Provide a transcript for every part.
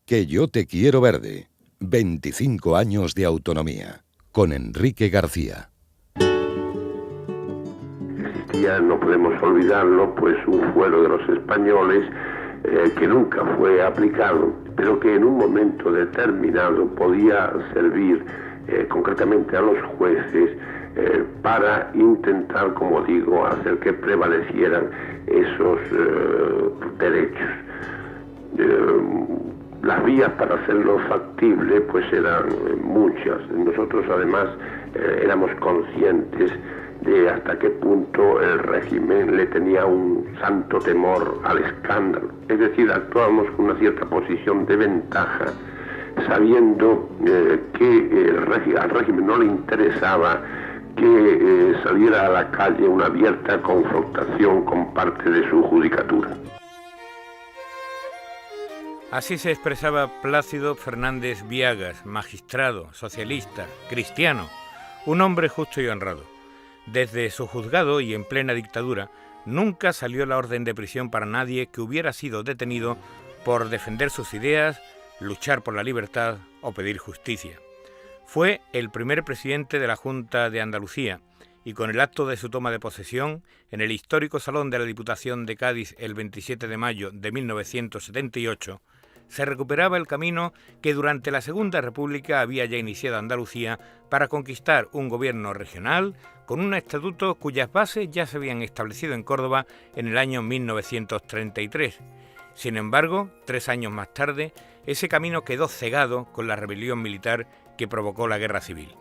Que yo te quiero verde. 25 años de autonomía. Con Enrique García. Existía, no podemos olvidarlo, pues un fuero de los españoles que nunca fue aplicado, pero que en un momento determinado podía servir concretamente a los jueces para intentar, como digo, hacer que prevalecieran esos derechos. Las vías para hacerlo factible pues eran muchas. Nosotros además éramos conscientes de hasta qué punto el régimen le tenía un santo temor al escándalo. Es decir, actuábamos con una cierta posición de ventaja, sabiendo que al régimen no le interesaba que saliera a la calle una abierta confrontación con parte de su judicatura. Así se expresaba Plácido Fernández Viagas, magistrado, socialista, cristiano, un hombre justo y honrado. Desde su juzgado y en plena dictadura, nunca salió la orden de prisión para nadie que hubiera sido detenido por defender sus ideas, luchar por la libertad o pedir justicia. Fue el primer presidente de la Junta de Andalucía y con el acto de su toma de posesión, en el histórico Salón de la Diputación de Cádiz el 27 de mayo de 1978, se recuperaba el camino que durante la Segunda República había ya iniciado Andalucía para conquistar un gobierno regional con un estatuto cuyas bases ya se habían establecido en Córdoba en el año 1933. Sin embargo, 3 años más tarde, ese camino quedó cegado con la rebelión militar que provocó la Guerra Civil.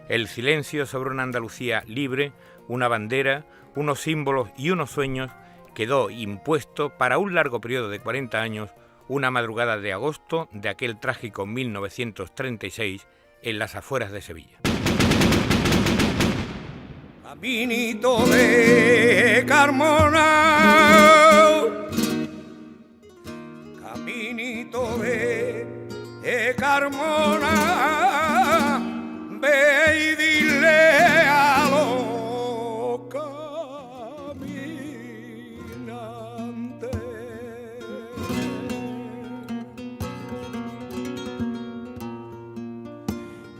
El silencio sobre una Andalucía libre, una bandera, unos símbolos y unos sueños quedó impuesto para un largo periodo de 40 años, una madrugada de agosto de aquel trágico 1936 en las afueras de Sevilla. Caminito de Carmona, caminito de Carmona, ve y dile a los caminantes.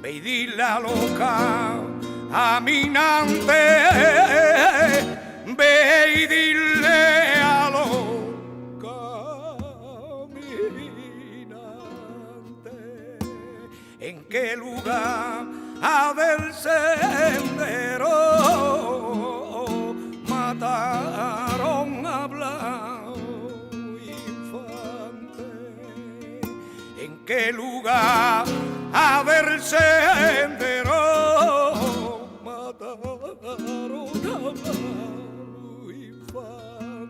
Ve y dile a los caminantes, ve y dile a los caminantes en qué lugar del sendero mataron a Blas Infante, en qué lugar del sendero mataron a Blas Infante.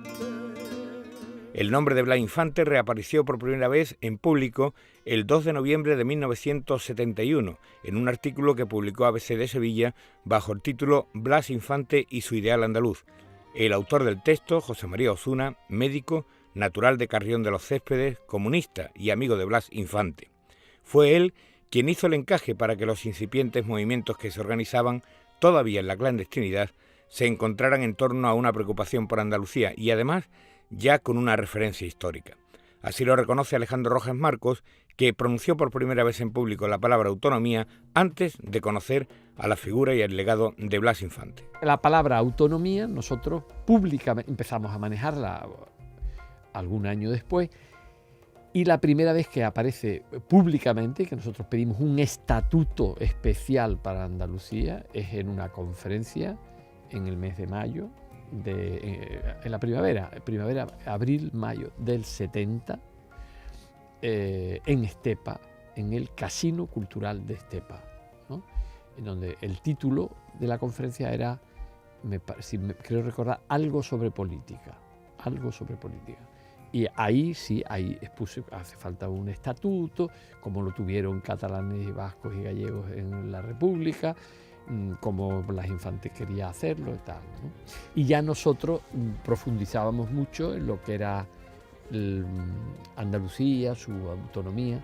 El nombre de Blas Infante reapareció por primera vez en público el 2 de noviembre de 1971, en un artículo que publicó ABC de Sevilla bajo el título Blas Infante y su ideal andaluz. El autor del texto, José María Osuna, médico, natural de Carrión de los Céspedes, comunista y amigo de Blas Infante. Fue él quien hizo el encaje para que los incipientes movimientos que se organizaban, todavía en la clandestinidad, se encontraran en torno a una preocupación por Andalucía y además ya con una referencia histórica. Así lo reconoce Alejandro Rojas Marcos, que pronunció por primera vez en público la palabra autonomía antes de conocer a la figura y el legado de Blas Infante. La palabra autonomía nosotros públicamente empezamos a manejarla algún año después, y la primera vez que aparece públicamente, que nosotros pedimos un estatuto especial para Andalucía, es en una conferencia en el mes de mayo, en la primavera, abril-mayo del 70, en Estepa, en el Casino Cultural de Estepa, ¿no? En donde el título de la conferencia era, creo recordar, algo sobre política. Y ahí sí, ahí expuse, hace falta un estatuto, como lo tuvieron catalanes, vascos y gallegos en la República, como Blas Infante quería hacerlo y tal, ¿no? Y ya nosotros profundizábamos mucho en lo que era Andalucía, su autonomía,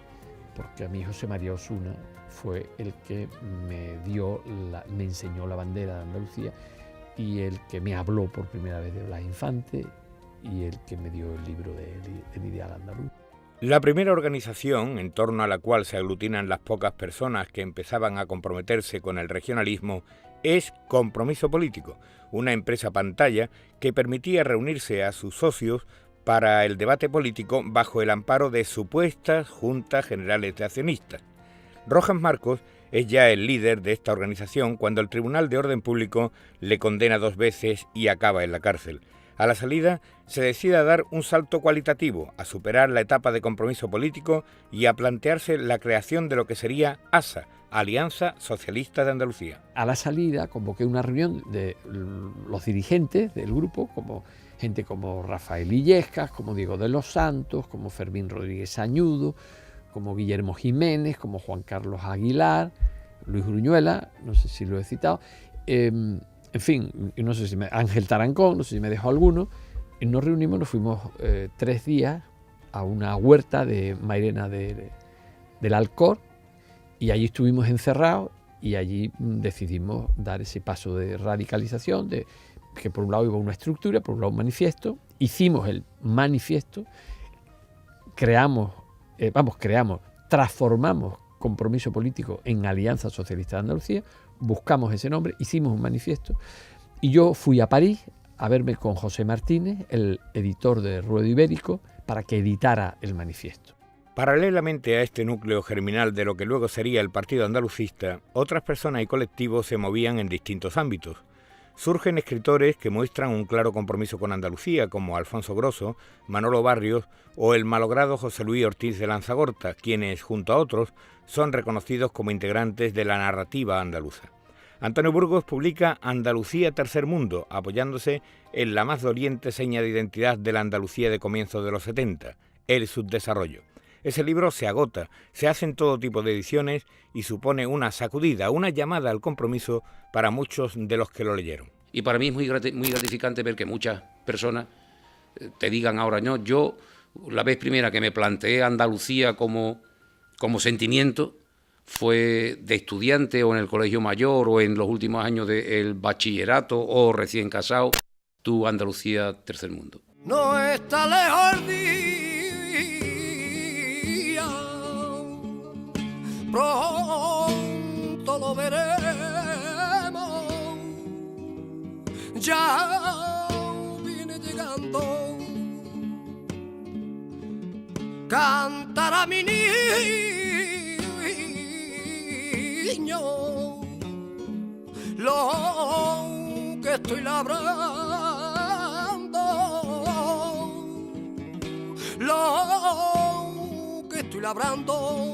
porque a mí José María Osuna fue el que me enseñó la bandera de Andalucía y el que me habló por primera vez de Blas Infante y el que me dio el libro del ideal andaluz. La primera organización en torno a la cual se aglutinan las pocas personas que empezaban a comprometerse con el regionalismo es Compromiso Político, una empresa pantalla que permitía reunirse a sus socios para el debate político bajo el amparo de supuestas juntas generales de accionistas. Rojas Marcos es ya el líder de esta organización cuando el Tribunal de Orden Público le condena 2 veces y acaba en la cárcel. A la salida, se decide a dar un salto cualitativo, a superar la etapa de compromiso político y a plantearse la creación de lo que sería ASA, Alianza Socialista de Andalucía. A la salida convoqué una reunión de los dirigentes del grupo, como gente como Rafael Illescas, como Diego de los Santos, como Fermín Rodríguez Añudo, como Guillermo Jiménez, como Juan Carlos Aguilar, Luis Gruñuela, no sé si lo he citado, en fin, no sé si Ángel Tarancón, no sé si me dejó alguno. Nos reunimos, nos fuimos 3 días a una huerta de Mairena del Alcor, y allí estuvimos encerrados y allí decidimos dar ese paso de radicalización, de que por un lado iba una estructura, por un lado un manifiesto. Hicimos el manifiesto, transformamos Compromiso Político en Alianza Socialista de Andalucía, buscamos ese nombre, hicimos un manifiesto y yo fui a París a verme con José Martínez, el editor de Ruedo Ibérico, para que editara el manifiesto. Paralelamente a este núcleo germinal de lo que luego sería el Partido Andalucista, otras personas y colectivos se movían en distintos ámbitos. Surgen escritores que muestran un claro compromiso con Andalucía, como Alfonso Grosso, Manolo Barrios o el malogrado José Luis Ortiz de Lanzagorta, quienes, junto a otros, son reconocidos como integrantes de la narrativa andaluza. Antonio Burgos publica Andalucía Tercer Mundo, apoyándose en la más doliente seña de identidad de la Andalucía de comienzos de los 70, el subdesarrollo. Ese libro se agota, se hacen todo tipo de ediciones y supone una sacudida, una llamada al compromiso para muchos de los que lo leyeron. Y para mí es muy gratificante ver que muchas personas te digan ahora, no, yo la vez primera que me planteé Andalucía como sentimiento fue de estudiante o en el colegio mayor o en los últimos años del bachillerato o recién casado, tu Andalucía Tercer Mundo. No está lejos el día, pronto lo veremos, ya viene llegando, cantará mi niño, lo que estoy labrando, lo que estoy labrando.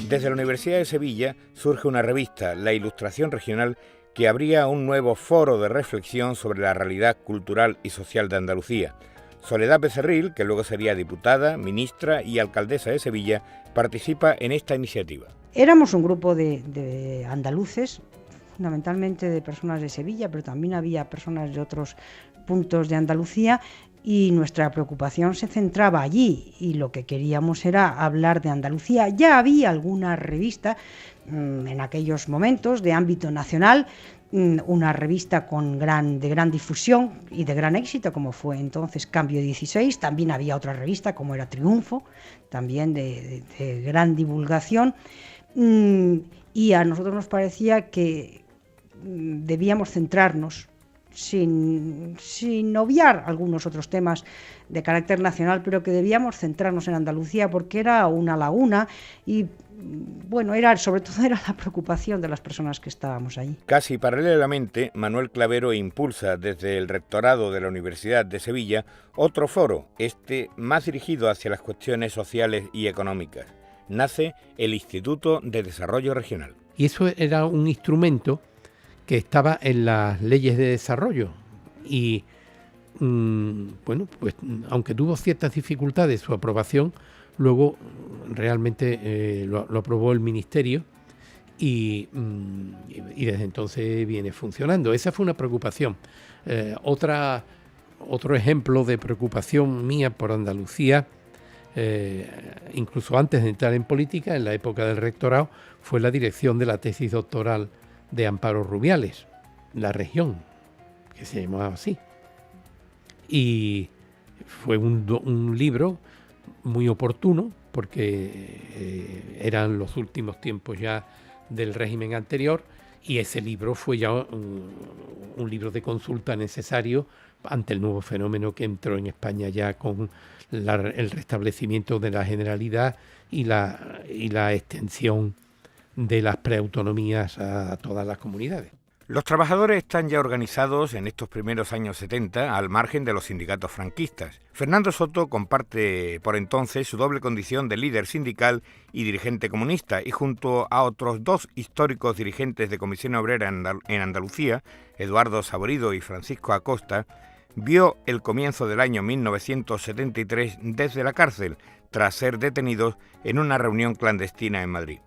Desde la Universidad de Sevilla surge una revista, La Ilustración Regional, que abría un nuevo foro de reflexión sobre la realidad cultural y social de Andalucía. Soledad Becerril, que luego sería diputada, ministra y alcaldesa de Sevilla, participa en esta iniciativa. Éramos un grupo de andaluces, fundamentalmente de personas de Sevilla, pero también había personas de otros puntos de Andalucía, y nuestra preocupación se centraba allí y lo que queríamos era hablar de Andalucía. Ya había alguna revista en aquellos momentos de ámbito nacional, una revista de gran difusión y de gran éxito, como fue entonces Cambio 16. También había otra revista como era Triunfo, también de gran divulgación, y a nosotros nos parecía que debíamos centrarnos, sin obviar algunos otros temas de carácter nacional, pero que debíamos centrarnos en Andalucía porque era una laguna y bueno, sobre todo era la preocupación de las personas que estábamos allí. Casi paralelamente, Manuel Clavero impulsa desde el rectorado de la Universidad de Sevilla otro foro, más dirigido hacia las cuestiones sociales y económicas. Nace el Instituto de Desarrollo Regional. Y eso era un instrumento que estaba en las leyes de desarrollo y, bueno, pues aunque tuvo ciertas dificultades su aprobación, luego realmente lo aprobó el Ministerio y desde entonces viene funcionando. Esa fue una preocupación. Otro ejemplo de preocupación mía por Andalucía, incluso antes de entrar en política, en la época del rectorado, fue la dirección de la tesis doctoral de Amparo Rubiales, La Región, que se llamaba así. Y fue un libro muy oportuno, porque eran los últimos tiempos ya del régimen anterior, y ese libro fue ya un libro de consulta necesario ante el nuevo fenómeno que entró en España ya con el restablecimiento de la Generalidad y la extensión de las preautonomías a todas las comunidades. Los trabajadores están ya organizados en estos primeros años 70 al margen de los sindicatos franquistas. Fernando Soto comparte por entonces su doble condición de líder sindical y dirigente comunista, y junto a otros dos históricos dirigentes de Comisión Obrera en Andalucía, Eduardo Saborido y Francisco Acosta, vio el comienzo del año 1973 desde la cárcel, tras ser detenidos en una reunión clandestina en Madrid.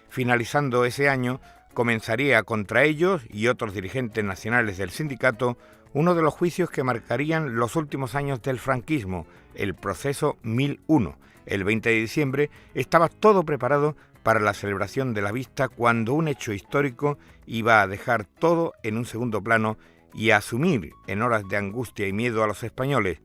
Finalizando ese año, comenzaría contra ellos y otros dirigentes nacionales del sindicato uno de los juicios que marcarían los últimos años del franquismo, el proceso 1001. El 20 de diciembre estaba todo preparado para la celebración de la vista, cuando un hecho histórico iba a dejar todo en un segundo plano y a asumir en horas de angustia y miedo a los españoles.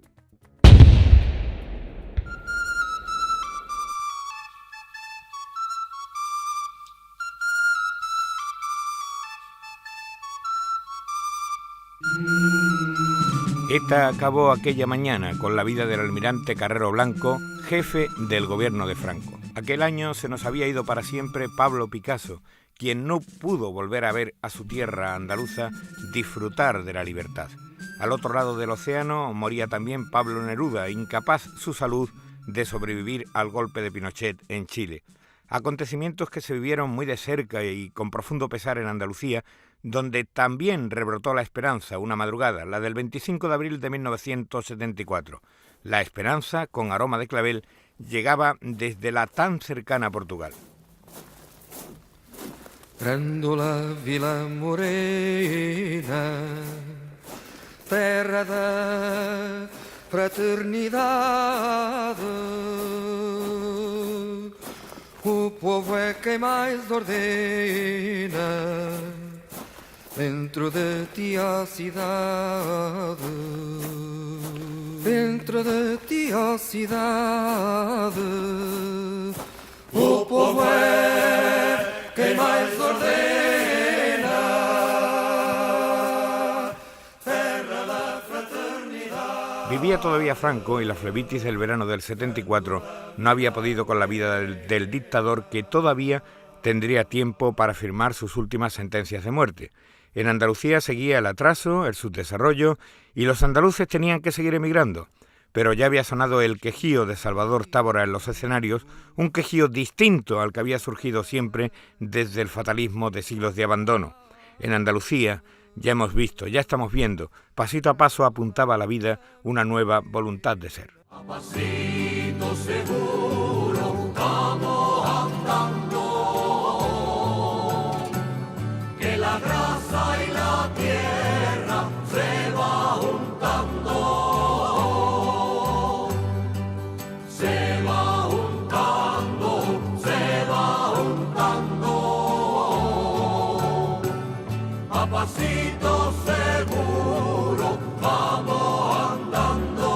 ETA acabó aquella mañana con la vida del almirante Carrero Blanco, jefe del gobierno de Franco. Aquel año se nos había ido para siempre Pablo Picasso, quien no pudo volver a ver a su tierra andaluza disfrutar de la libertad. Al otro lado del océano moría también Pablo Neruda, incapaz su salud de sobrevivir al golpe de Pinochet en Chile. Acontecimientos que se vivieron muy de cerca y con profundo pesar en Andalucía, donde también rebrotó la esperanza una madrugada, la del 25 de abril de 1974. La esperanza, con aroma de clavel, llegaba desde la tan cercana Portugal. Grândola Vila Morena, terra da fraternidade, o povo é quem mais ordena dentro de ti a cidade, dentro de ti a cidade, o povo é quem mais ordena, terra da fraternidade. Vivía todavía Franco y la flebitis del verano del 74 no había podido con la vida del dictador, que todavía tendría tiempo para firmar sus últimas sentencias de muerte. En Andalucía seguía el atraso, el subdesarrollo, y los andaluces tenían que seguir emigrando. Pero ya había sonado el quejío de Salvador Tábora en los escenarios, un quejío distinto al que había surgido siempre desde el fatalismo de siglos de abandono. En Andalucía, ya hemos visto, ya estamos viendo, pasito a paso apuntaba a la vida una nueva voluntad de ser. A pasito seguro vamos andando, que la grasa y la tierra se va juntando, se va juntando, se va juntando. A pasito seguro vamos andando,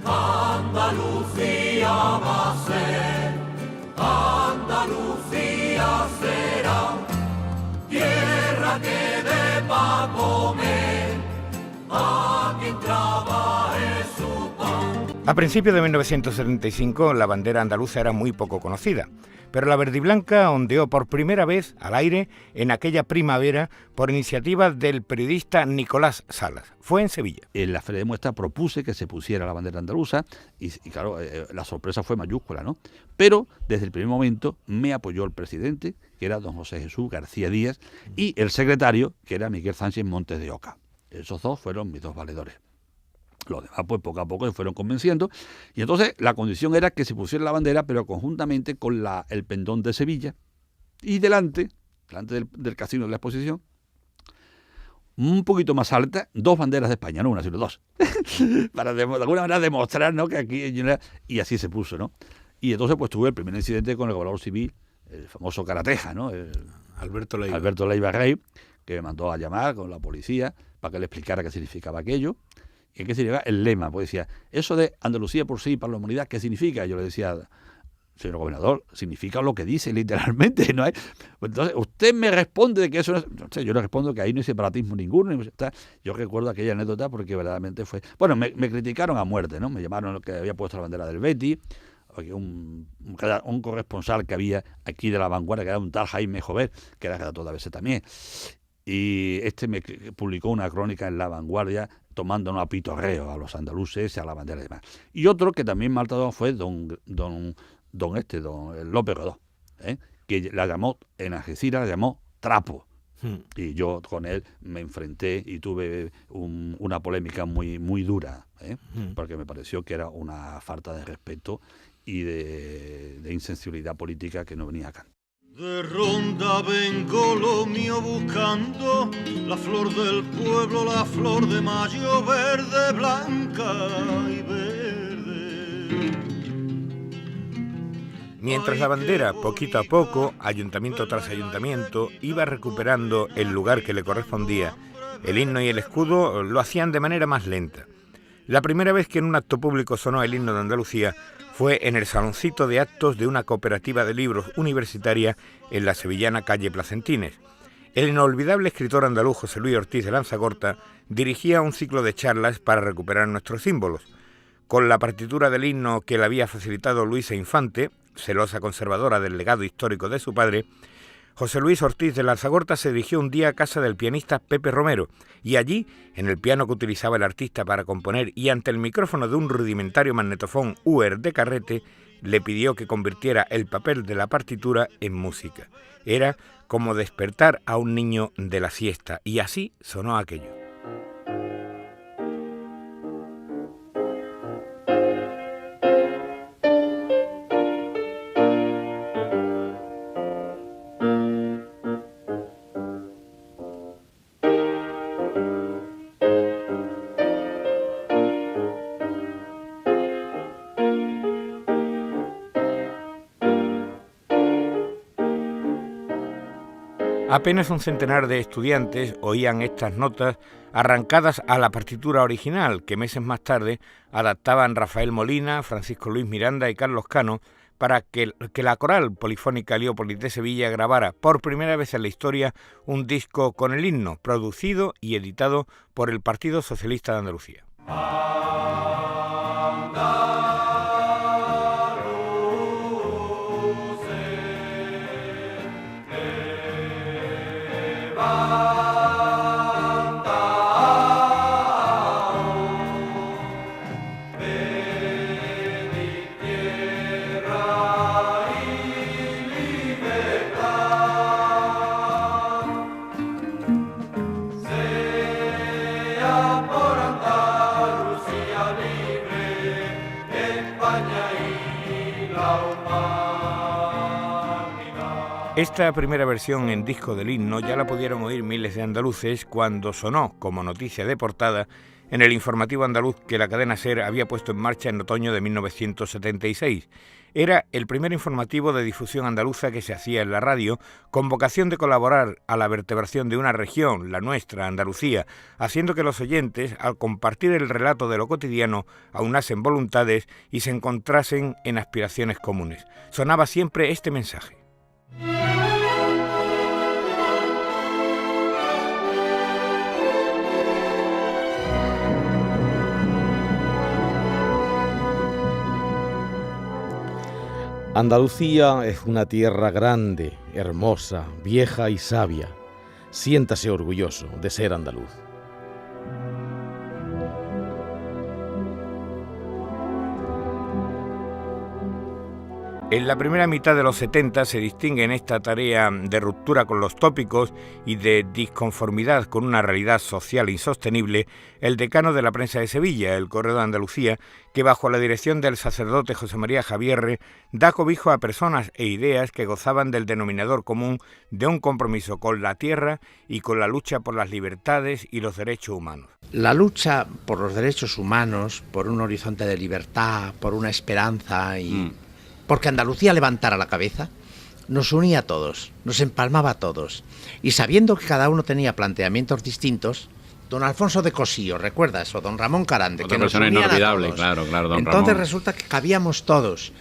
Andalucía va a ser, Andalucía será tierra que dé pa' comer a quien trabaje su pan. A principios de 1975 la bandera andaluza era muy poco conocida, pero la verdiblanca ondeó por primera vez al aire en aquella primavera por iniciativa del periodista Nicolás Salas. Fue en Sevilla. En la Feria de Muestra propuse que se pusiera la bandera andaluza y claro, la sorpresa fue mayúscula, ¿no? Pero desde el primer momento me apoyó el presidente, que era don José Jesús García Díaz, y el secretario, que era Miguel Sánchez Montes de Oca. Esos dos fueron mis dos valedores. Los demás, pues poco a poco se fueron convenciendo. Y entonces la condición era que se pusiera la bandera, pero conjuntamente con el pendón de Sevilla. Y delante del casino de la exposición, un poquito más alta, dos banderas de España, no una, sino dos. Para de alguna manera demostrar, ¿no?, que aquí... Y así se puso, ¿no? Y entonces pues tuve el primer incidente con el gobernador civil, el famoso Carateja, ¿no? Alberto Leiva. Alberto Leiva Rey, que me mandó a llamar con la policía para que le explicara qué significaba aquello. ¿Y qué significa el lema? Pues decía, eso de Andalucía por sí, para la humanidad, ¿qué significa? Yo le decía, señor gobernador, significa lo que dice literalmente, ¿no hay? Entonces, usted me responde de que eso no es... No sé, yo le respondo que ahí no hay separatismo ninguno. Yo recuerdo aquella anécdota porque verdaderamente fue... Bueno, me criticaron a muerte, ¿no? Me llamaron que había puesto la bandera del Betis, un corresponsal que había aquí de La Vanguardia, que era un tal Jaime Jover, que era redactor de ABC también. Y me publicó una crónica en La Vanguardia tomándonos a pitorreo a los andaluces y a la bandera y demás. Y otro que también maltrató fue don López Rodó, que la llamó, en Algeciras la llamó trapo. Y yo con él me enfrenté y tuve una polémica muy, muy dura, porque me pareció que era una falta de respeto y de insensibilidad política que no venía acá. De ronda vengo lo mío buscando, la flor del pueblo, la flor de mayo, verde, blanca y verde. Mientras la bandera, poquito a poco, ayuntamiento tras ayuntamiento, iba recuperando el lugar que le correspondía, el himno y el escudo lo hacían de manera más lenta. La primera vez que en un acto público sonó el himno de Andalucía fue en el saloncito de actos de una cooperativa de libros universitaria en la sevillana calle Placentines. El inolvidable escritor andaluz José Luis Ortiz de Lanzagorta dirigía un ciclo de charlas para recuperar nuestros símbolos. Con la partitura del himno que le había facilitado Luisa Infante, celosa conservadora del legado histórico de su padre, José Luis Ortiz de Lanzagorta se dirigió un día a casa del pianista Pepe Romero y allí, en el piano que utilizaba el artista para componer y ante el micrófono de un rudimentario magnetofón Uher de carrete, le pidió que convirtiera el papel de la partitura en música. Era como despertar a un niño de la siesta y así sonó aquello. Apenas un centenar de estudiantes oían estas notas arrancadas a la partitura original que meses más tarde adaptaban Rafael Molina, Francisco Luis Miranda y Carlos Cano para que la Coral Polifónica Heliópolis de Sevilla grabara por primera vez en la historia un disco con el himno, producido y editado por el Partido Socialista de Andalucía. Esta primera versión en disco del himno ya la pudieron oír miles de andaluces cuando sonó como noticia de portada en el informativo andaluz que la cadena SER había puesto en marcha en otoño de 1976. Era el primer informativo de difusión andaluza que se hacía en la radio, con vocación de colaborar a la vertebración de una región, la nuestra, Andalucía, haciendo que los oyentes, al compartir el relato de lo cotidiano, aunasen voluntades y se encontrasen en aspiraciones comunes. Sonaba siempre este mensaje. Andalucía es una tierra grande, hermosa, vieja y sabia. Siéntase orgulloso de ser andaluz. En la primera mitad de los 70 se distingue en esta tarea de ruptura con los tópicos y de disconformidad con una realidad social insostenible el decano de la prensa de Sevilla, el Correo de Andalucía, que bajo la dirección del sacerdote José María Javierre da cobijo a personas e ideas que gozaban del denominador común de un compromiso con la tierra y con la lucha por las libertades y los derechos humanos. La lucha por los derechos humanos, por un horizonte de libertad, por una esperanza y... porque Andalucía levantara la cabeza, nos unía a todos, nos empalmaba a todos. Y sabiendo que cada uno tenía planteamientos distintos, don Alfonso de Cosío, ¿recuerdas? O don Ramón Carande. Otra que nos persona unían a inolvidable, todos. claro, don Entonces Ramón. resulta que cabíamos todos,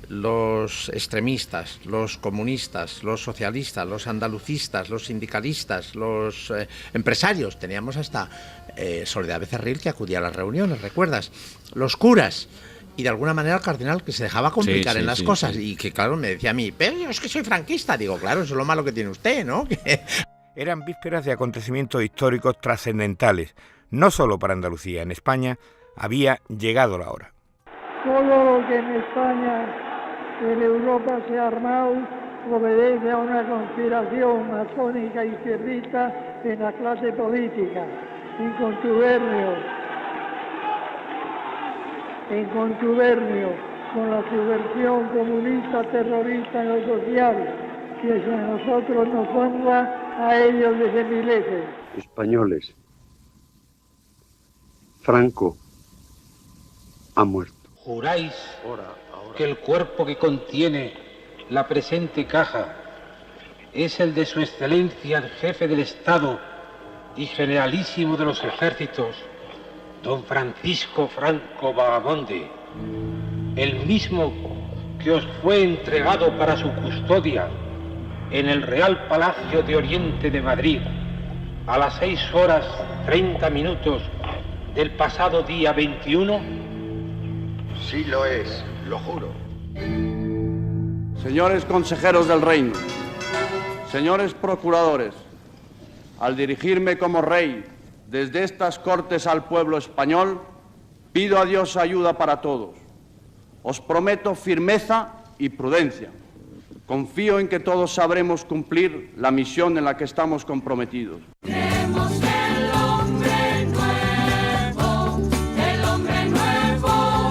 los extremistas, los comunistas, los socialistas, los andalucistas, los sindicalistas, los empresarios. Teníamos hasta Soledad Becerril, que acudía a las reuniones, ¿recuerdas? Los curas. Y de alguna manera el cardenal, que se dejaba complicar en las cosas. Y que claro, me decía a mí, pero yo es que soy franquista. Digo, claro, eso es lo malo que tiene usted, ¿no? Eran vísperas de acontecimientos históricos trascendentales, no solo para Andalucía. En España había llegado la hora. Todo lo que en España, en Europa se ha armado, obedece a una conspiración masónica izquierdista en la clase política, en contubernio con la subversión comunista terrorista en lo social, que si a nosotros nos honra, a ellos les envilece. Españoles, Franco ha muerto. ¿Juráis que el cuerpo que contiene la presente caja es el de su excelencia el jefe del Estado y generalísimo de los ejércitos, don Francisco Franco Vagamonde, el mismo que os fue entregado para su custodia en el Real Palacio de Oriente de Madrid a las 6:30 del pasado día 21? Sí lo es, lo juro. Señores consejeros del reino, señores procuradores, al dirigirme como rey desde estas cortes al pueblo español, pido a Dios ayuda para todos. Os prometo firmeza y prudencia. Confío en que todos sabremos cumplir la misión en la que estamos comprometidos. Queremos el hombre nuevo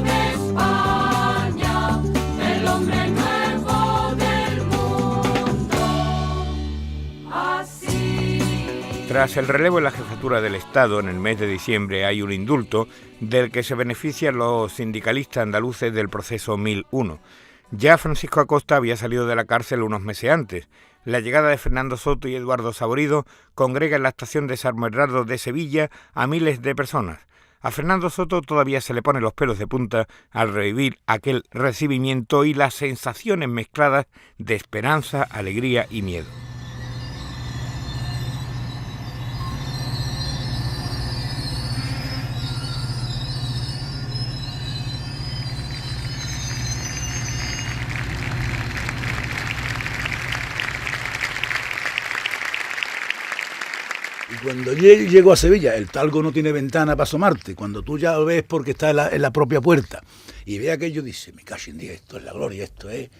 de España, el hombre nuevo del mundo. Así. Tras el relevo en la jefatura del Estado en el mes de diciembre hay un indulto del que se benefician los sindicalistas andaluces del proceso 1001. Ya Francisco Acosta había salido de la cárcel unos meses antes. La llegada de Fernando Soto y Eduardo Saborido congrega en la estación de San Bernardo de Sevilla a miles de personas. A Fernando Soto todavía se le ponen los pelos de punta al revivir aquel recibimiento y las sensaciones mezcladas de esperanza, alegría y miedo. Cuando llego a Sevilla, el talgo no tiene ventana para asomarte. Cuando tú ya lo ves porque está en la propia puerta y ve aquello, dice, me cacho en Dios, esto es la gloria, esto es...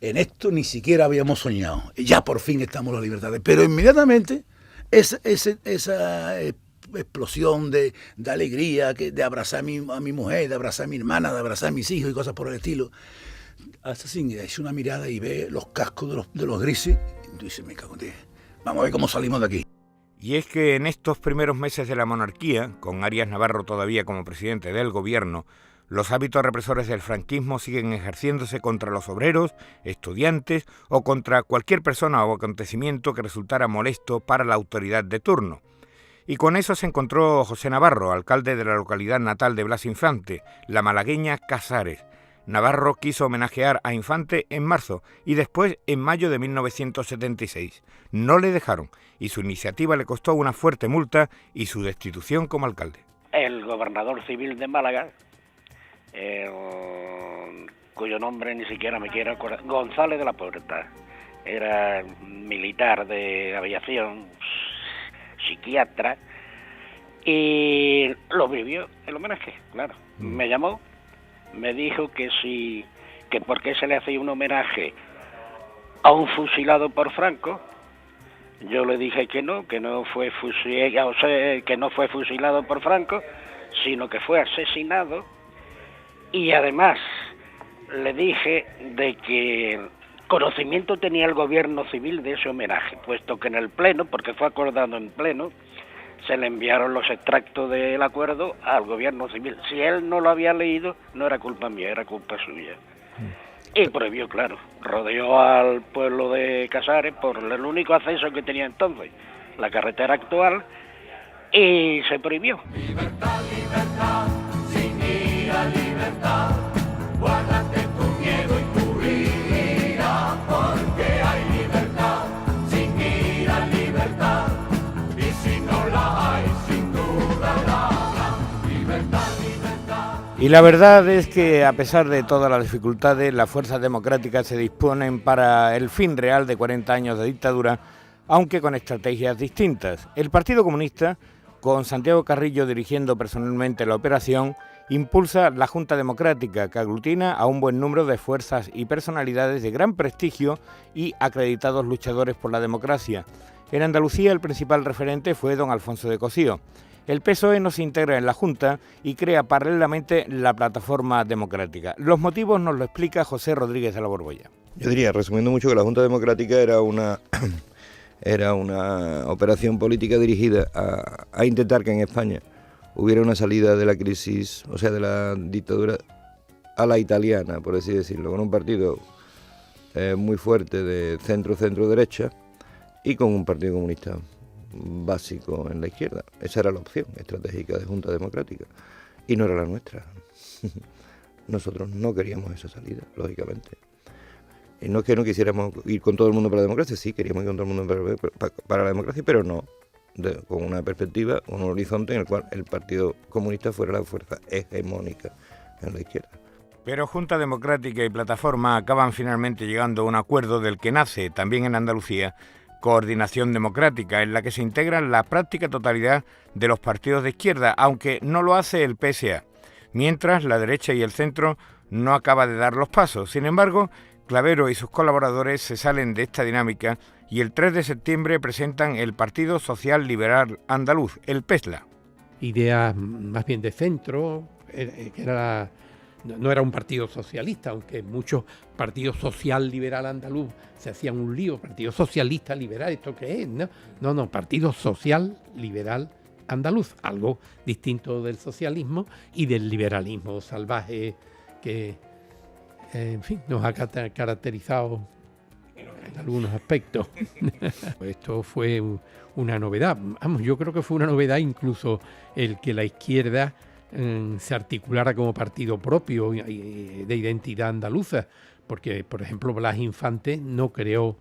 En esto ni siquiera habíamos soñado. Ya por fin estamos en la libertad. Pero inmediatamente esa explosión de alegría, de abrazar a mi mujer, de abrazar a mi hermana, de abrazar a mis hijos y cosas por el estilo. Hasta así, es una mirada y ve los cascos de los grises y tú dices, me cago en Dios, vamos a ver cómo salimos de aquí. Y es que en estos primeros meses de la monarquía, con Arias Navarro todavía como presidente del gobierno, los hábitos represores del franquismo siguen ejerciéndose contra los obreros, estudiantes o contra cualquier persona o acontecimiento que resultara molesto para la autoridad de turno. Y con eso se encontró José Navarro, alcalde de la localidad natal de Blas Infante, la malagueña Casares. Navarro quiso homenajear a Infante en marzo y después en mayo de 1976. No le dejaron y su iniciativa le costó una fuerte multa y su destitución como alcalde. El gobernador civil de Málaga, cuyo nombre ni siquiera me quiero acordar, González de la Puerta, era militar de aviación, psiquiatra, y lo vivió el homenaje, claro. Me llamó, me dijo que por qué se le hacía un homenaje a un fusilado por Franco. Yo le dije que no fue fusilado, que no fue fusilado por Franco, sino que fue asesinado. Y además le dije de que conocimiento tenía el gobierno civil de ese homenaje, puesto que en el pleno, porque fue acordado en pleno, se le enviaron los extractos del acuerdo al gobierno civil. Si él no lo había leído, no era culpa mía, era culpa suya. Y prohibió, claro, rodeó al pueblo de Casares por el único acceso que tenía entonces, la carretera actual, y se prohibió. Libertad, libertad, sin ira, libertad, guárdate tu miedo y tu ira, porque hay libertad, sin ira, libertad, y si no la hay, sin duda la habrá. Libertad, libertad. Y la verdad es que a pesar de todas las dificultades, las fuerzas democráticas se disponen para el fin real de 40 años de dictadura, aunque con estrategias distintas. El Partido Comunista, con Santiago Carrillo dirigiendo personalmente la operación, impulsa la Junta Democrática, que aglutina a un buen número de fuerzas y personalidades de gran prestigio y acreditados luchadores por la democracia. En Andalucía el principal referente fue don Alfonso de Cossío. El PSOE no se integra en la Junta y crea paralelamente la Plataforma Democrática. Los motivos nos lo explica José Rodríguez de la Borbolla. Yo diría, resumiendo mucho, que la Junta Democrática era una operación política dirigida a intentar que en España hubiera una salida de la crisis, o sea, de la dictadura a la italiana, por así decirlo, con un partido muy fuerte de centro-derecha y con un partido comunista básico en la izquierda. Esa era la opción estratégica de Junta Democrática y no era la nuestra. Nosotros no queríamos esa salida, lógicamente. Y no es que no quisiéramos ir con todo el mundo para la democracia, sí, queríamos ir con todo el mundo para la democracia, pero no con una perspectiva, un horizonte en el cual el Partido Comunista fuera la fuerza hegemónica en la izquierda. Pero Junta Democrática y Plataforma acaban finalmente llegando a un acuerdo del que nace, también en Andalucía, Coordinación Democrática, en la que se integran la práctica totalidad de los partidos de izquierda, aunque no lo hace el PSA, mientras la derecha y el centro no acaba de dar los pasos. Sin embargo, Clavero y sus colaboradores se salen de esta dinámica y el 3 de septiembre presentan el Partido Social Liberal Andaluz, el PESLA. Ideas más bien de centro, que no era un partido socialista, aunque muchos partidos social liberal andaluz se hacían un lío. Partido socialista liberal, ¿esto qué es? No, Partido Social Liberal Andaluz, algo distinto del socialismo y del liberalismo salvaje que, en fin, nos ha caracterizado en algunos aspectos. Esto fue una novedad. Vamos, yo creo que fue una novedad incluso el que la izquierda se articulara como partido propio de identidad andaluza, porque, por ejemplo, Blas Infante no creó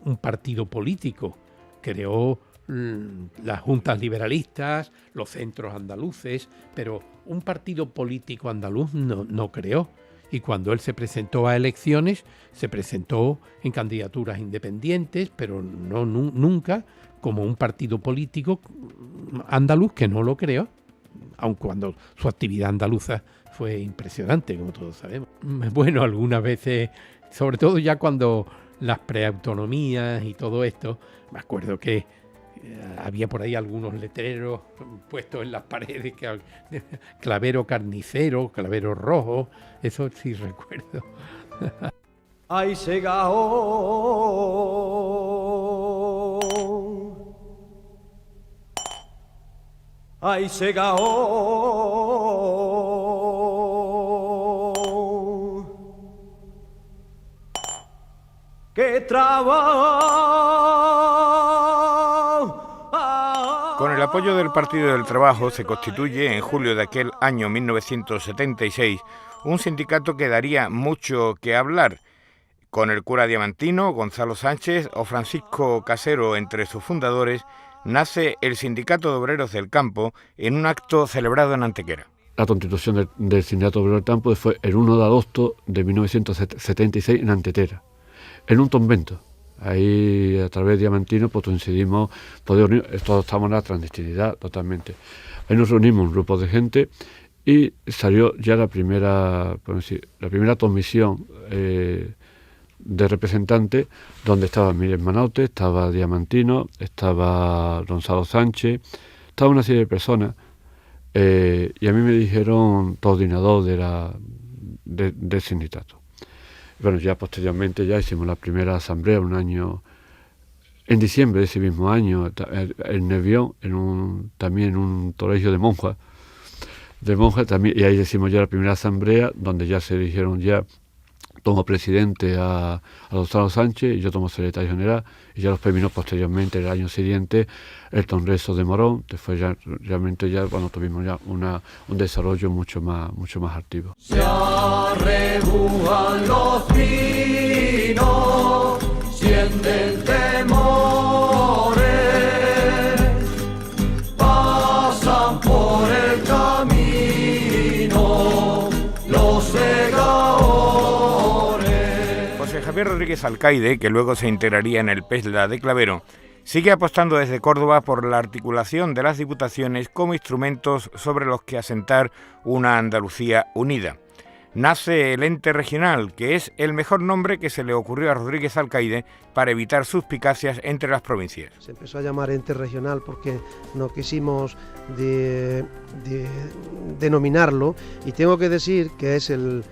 un partido político, creó las juntas liberalistas, los centros andaluces, pero un partido político andaluz no creó. Y cuando él se presentó a elecciones, se presentó en candidaturas independientes, pero nunca como un partido político andaluz, que no lo creó, aun cuando su actividad andaluza fue impresionante, como todos sabemos. Bueno, algunas veces, sobre todo ya cuando las preautonomías y todo esto, me acuerdo que había por ahí algunos letreros puestos en las paredes, Clavero carnicero, Clavero rojo, eso sí recuerdo. Ay, Segao, ay, Segao, que trabajo. Con el apoyo del Partido del Trabajo se constituye en julio de aquel año 1976 un sindicato que daría mucho que hablar, con el cura diamantino Gonzalo Sánchez o Francisco Casero entre sus fundadores. Nace el Sindicato de Obreros del Campo en un acto celebrado en Antequera. La constitución del Sindicato Obrero del Campo fue el 1 de agosto de 1976 en Antequera, en un convento. Ahí, a través de Diamantino, pues decidimos poder unir, todos estamos en la clandestinidad totalmente. Ahí nos reunimos un grupo de gente y salió ya la primera comisión de representantes, donde estaba Miguel Manaute, estaba Diamantino, estaba Gonzalo Sánchez, estaba una serie de personas, y a mí me dijeron coordinador del sindicato. Bueno, ya posteriormente ya hicimos la primera asamblea en diciembre de ese mismo año, en Nervión, también en un colegio de monjas también, y ahí hicimos ya la primera asamblea, donde ya se eligieron ya tomo presidente a Gonzalo Sánchez y yo tomo secretario general, y ya los terminó posteriormente el año siguiente el Congreso de Morón, que fue ya, realmente ya cuando tuvimos ya un desarrollo mucho más activo. Se arrebujan los vinos, sienten temores, pasan por el camino los segadores. José Javier Rodríguez Alcaide, que luego se integraría en el PESLA de Clavero, sigue apostando desde Córdoba por la articulación de las diputaciones como instrumentos sobre los que asentar una Andalucía unida. Nace el ente regional, que es el mejor nombre que se le ocurrió a Rodríguez Alcaide para evitar suspicacias entre las provincias. Se empezó a llamar ente regional porque no quisimos denominarlo, y tengo que decir que es el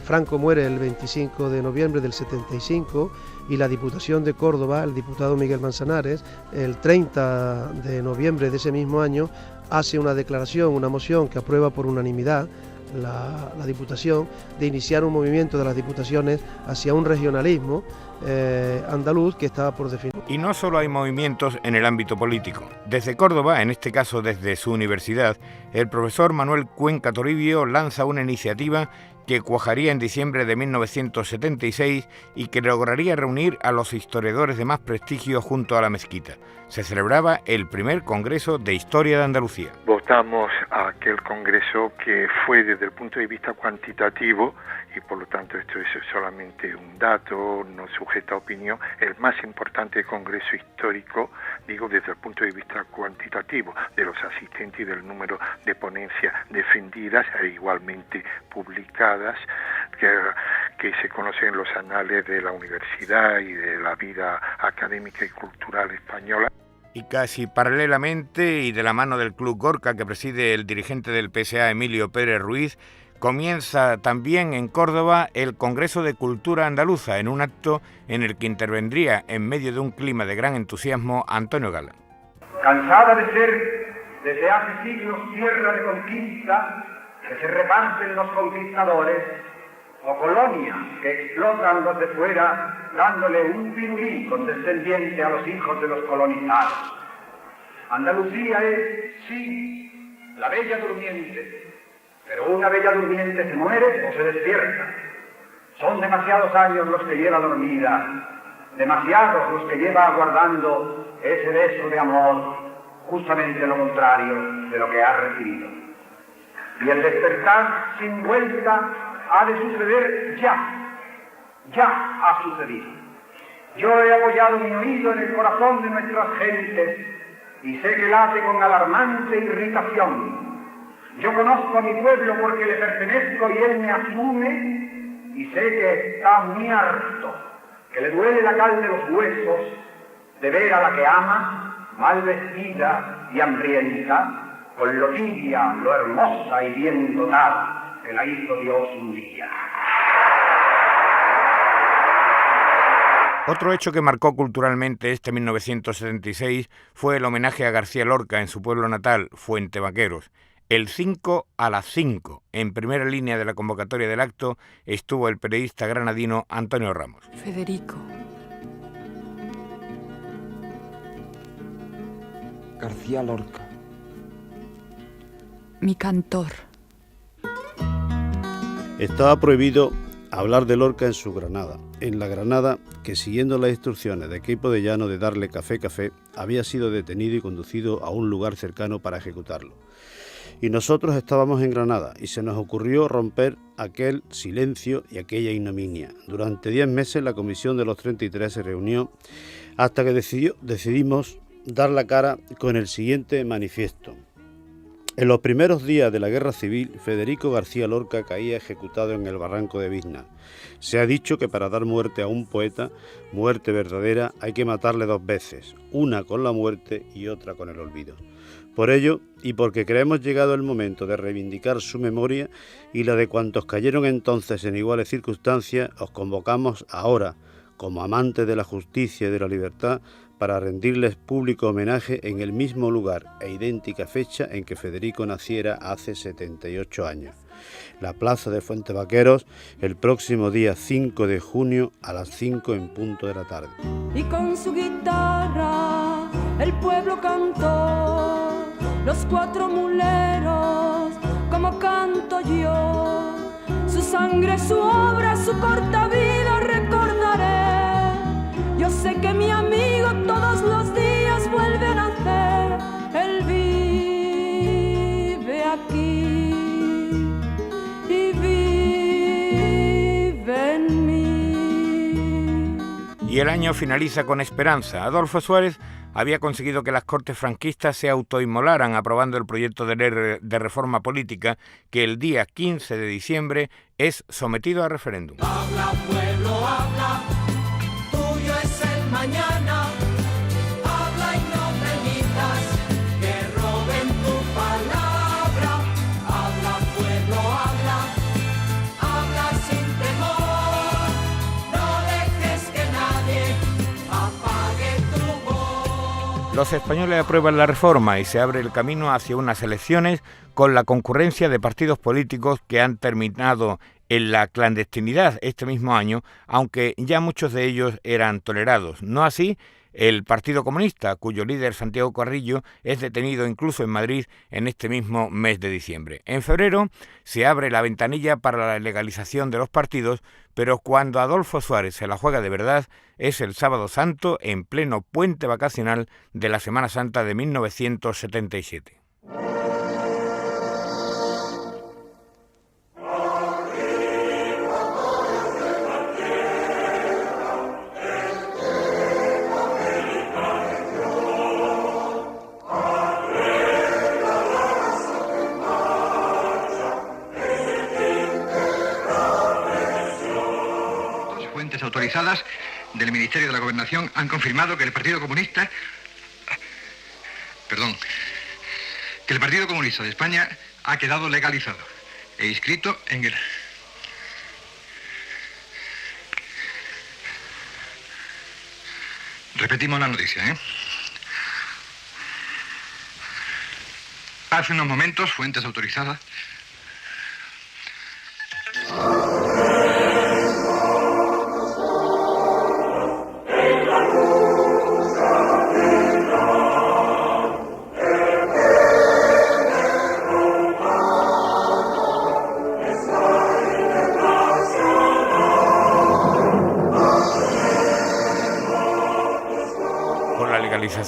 Franco muere el 25 de noviembre del 75 y la Diputación de Córdoba, el diputado Miguel Manzanares, el 30 de noviembre de ese mismo año hace una declaración, una moción que aprueba por unanimidad la Diputación, de iniciar un movimiento de las diputaciones hacia un regionalismo andaluz que estaba por definir. Y no solo hay movimientos en el ámbito político. Desde Córdoba, en este caso desde su universidad, el profesor Manuel Cuenca Toribio lanza una iniciativa que cuajaría en diciembre de 1976 y que lograría reunir a los historiadores de más prestigio junto a la mezquita. Se celebraba el primer Congreso de Historia de Andalucía. Votamos a aquel congreso que fue desde el punto de vista cuantitativo, y por lo tanto esto es solamente un dato, no sujeta a opinión, el más importante congreso histórico, digo desde el punto de vista cuantitativo, de los asistentes y del número de ponencias defendidas e igualmente publicadas, que se conocen en los anales de la universidad y de la vida académica y cultural española. Y casi paralelamente, y de la mano del Club Gorka que preside el dirigente del PSA Emilio Pérez Ruiz, comienza también en Córdoba el Congreso de Cultura Andaluza, en un acto en el que intervendría en medio de un clima de gran entusiasmo Antonio Gala. Cansada de ser desde hace siglos tierra de conquista, que se reparten los conquistadores, o colonias que explotan los de fuera, dándole un pirulí condescendiente a los hijos de los colonizados. Andalucía es, sí, la bella durmiente, pero una bella durmiente se muere o se despierta. Son demasiados años los que lleva dormida, demasiados los que lleva aguardando ese beso de amor, justamente lo contrario de lo que ha recibido. Y el despertar sin vuelta ha de suceder ya ha sucedido. Yo he apoyado mi oído en el corazón de nuestras gentes y sé que late con alarmante irritación. Yo conozco a mi pueblo porque le pertenezco y él me asume, y sé que está muy harto, que le duele la cal de los huesos de ver a la que ama, mal vestida y hambrienta, con lo tibia, lo hermosa y bien dotada que la hizo Dios un día. Otro hecho que marcó culturalmente este 1976 fue el homenaje a García Lorca en su pueblo natal, Fuente Vaqueros. El 5 a las 5, en primera línea de la convocatoria del acto, estuvo el periodista granadino Antonio Ramos. Federico. García Lorca. Mi cantor. Estaba prohibido hablar de Lorca en su Granada, en la Granada que, siguiendo las instrucciones de Queipo de Llano de darle café, había sido detenido y conducido a un lugar cercano para ejecutarlo. Y nosotros estábamos en Granada y se nos ocurrió romper aquel silencio y aquella ignominia. Durante 10 meses la comisión de los 33 se reunió hasta que decidimos dar la cara con el siguiente manifiesto. En los primeros días de la Guerra Civil, Federico García Lorca caía ejecutado en el barranco de Bizna. Se ha dicho que para dar muerte a un poeta, muerte verdadera, hay que matarle 2 veces, una con la muerte y otra con el olvido. Por ello, y porque creemos llegado el momento de reivindicar su memoria y la de cuantos cayeron entonces en iguales circunstancias, os convocamos ahora, como amantes de la justicia y de la libertad, para rendirles público homenaje en el mismo lugar e idéntica fecha en que Federico naciera hace 78 años. la plaza de Fuente Vaqueros, el próximo día 5 de junio a las 5 en punto de la tarde. Y con su guitarra el pueblo cantó, los cuatro muleros, como canto yo, su sangre, su obra, su corta vida recordaré. Yo sé que mi amigo todos los días vuelve a nacer, él vive aquí y vive en mí. Y el año finaliza con esperanza. Adolfo Suárez había conseguido que las Cortes franquistas se autoinmolaran aprobando el proyecto de ley de reforma política que el día 15 de diciembre es sometido a referéndum. Habla, pueblo, habla, tuyo es el mañana. Habla y no permitas que roben tu palabra. Habla, pueblo, habla sin temor. No dejes que nadie apague tu voz. Los españoles aprueban la reforma y se abre el camino hacia unas elecciones con la concurrencia de partidos políticos que han terminado en la clandestinidad este mismo año, aunque ya muchos de ellos eran tolerados. No así el Partido Comunista, cuyo líder Santiago Carrillo es detenido incluso en Madrid en este mismo mes de diciembre. En febrero se abre la ventanilla para la legalización de los partidos, pero cuando Adolfo Suárez se la juega de verdad es el Sábado Santo en pleno puente vacacional de la Semana Santa de 1977. Autorizadas del Ministerio de la Gobernación han confirmado que el Partido Comunista de España ha quedado legalizado e inscrito en el... Repetimos la noticia, Hace unos momentos, fuentes autorizadas...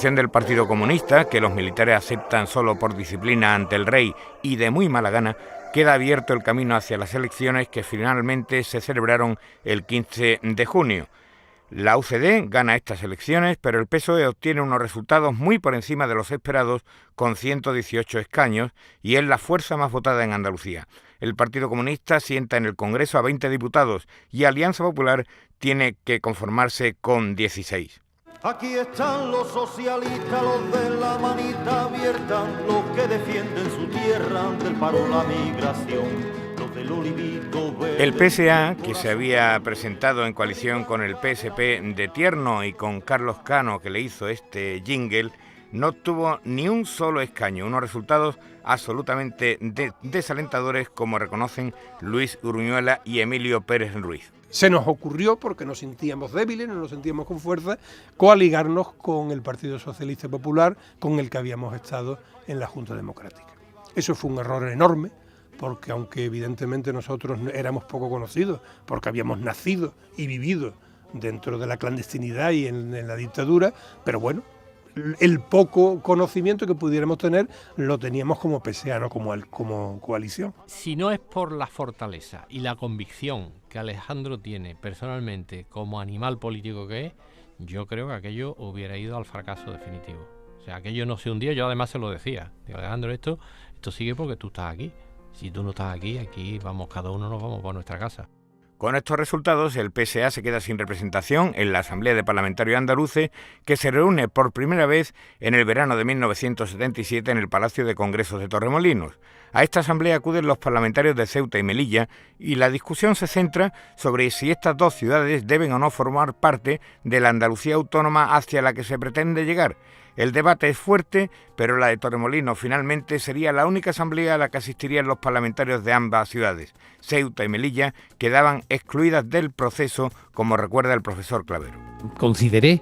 Del Partido Comunista, que los militares aceptan solo por disciplina ante el rey y de muy mala gana, queda abierto el camino hacia las elecciones que finalmente se celebraron el 15 de junio. La UCD gana estas elecciones, pero el PSOE obtiene unos resultados muy por encima de los esperados, con 118 escaños, y es la fuerza más votada en Andalucía. El Partido Comunista sienta en el Congreso a 20 diputados y Alianza Popular tiene que conformarse con 16. Aquí están los socialistas, los de la manita abierta, los que defienden su tierra ante el paro, la migración, los del olivito verde. El PSA, que se había presentado en coalición con el PSP de Tierno y con Carlos Cano, que le hizo este jingle, no obtuvo ni un solo escaño, unos resultados absolutamente desalentadores, como reconocen Luis Uruñuela y Emilio Pérez Ruiz. Se nos ocurrió, porque nos sentíamos débiles, no nos sentíamos con fuerza, coaligarnos con el Partido Socialista Popular, con el que habíamos estado en la Junta Democrática. Eso fue un error enorme, porque aunque evidentemente nosotros éramos poco conocidos, porque habíamos nacido y vivido dentro de la clandestinidad y en la dictadura, pero bueno, el poco conocimiento que pudiéramos tener lo teníamos como PSA, no como coalición. Si no es por la fortaleza y la convicción que Alejandro tiene personalmente como animal político que es, yo creo que aquello hubiera ido al fracaso definitivo. O sea, aquello no se hundía. Yo además se lo decía. Digo, Alejandro, esto sigue porque tú estás aquí. Si tú no estás aquí vamos, cada uno nos vamos para nuestra casa. Con estos resultados, el PSA se queda sin representación en la Asamblea de Parlamentarios Andaluces, que se reúne por primera vez en el verano de 1977 en el Palacio de Congresos de Torremolinos. A esta asamblea acuden los parlamentarios de Ceuta y Melilla y la discusión se centra sobre si estas dos ciudades deben o no formar parte de la Andalucía autónoma hacia la que se pretende llegar. El debate es fuerte, pero la de Torremolinos finalmente sería la única asamblea a la que asistirían los parlamentarios de ambas ciudades. Ceuta y Melilla quedaban excluidas del proceso, como recuerda el profesor Clavero. Consideré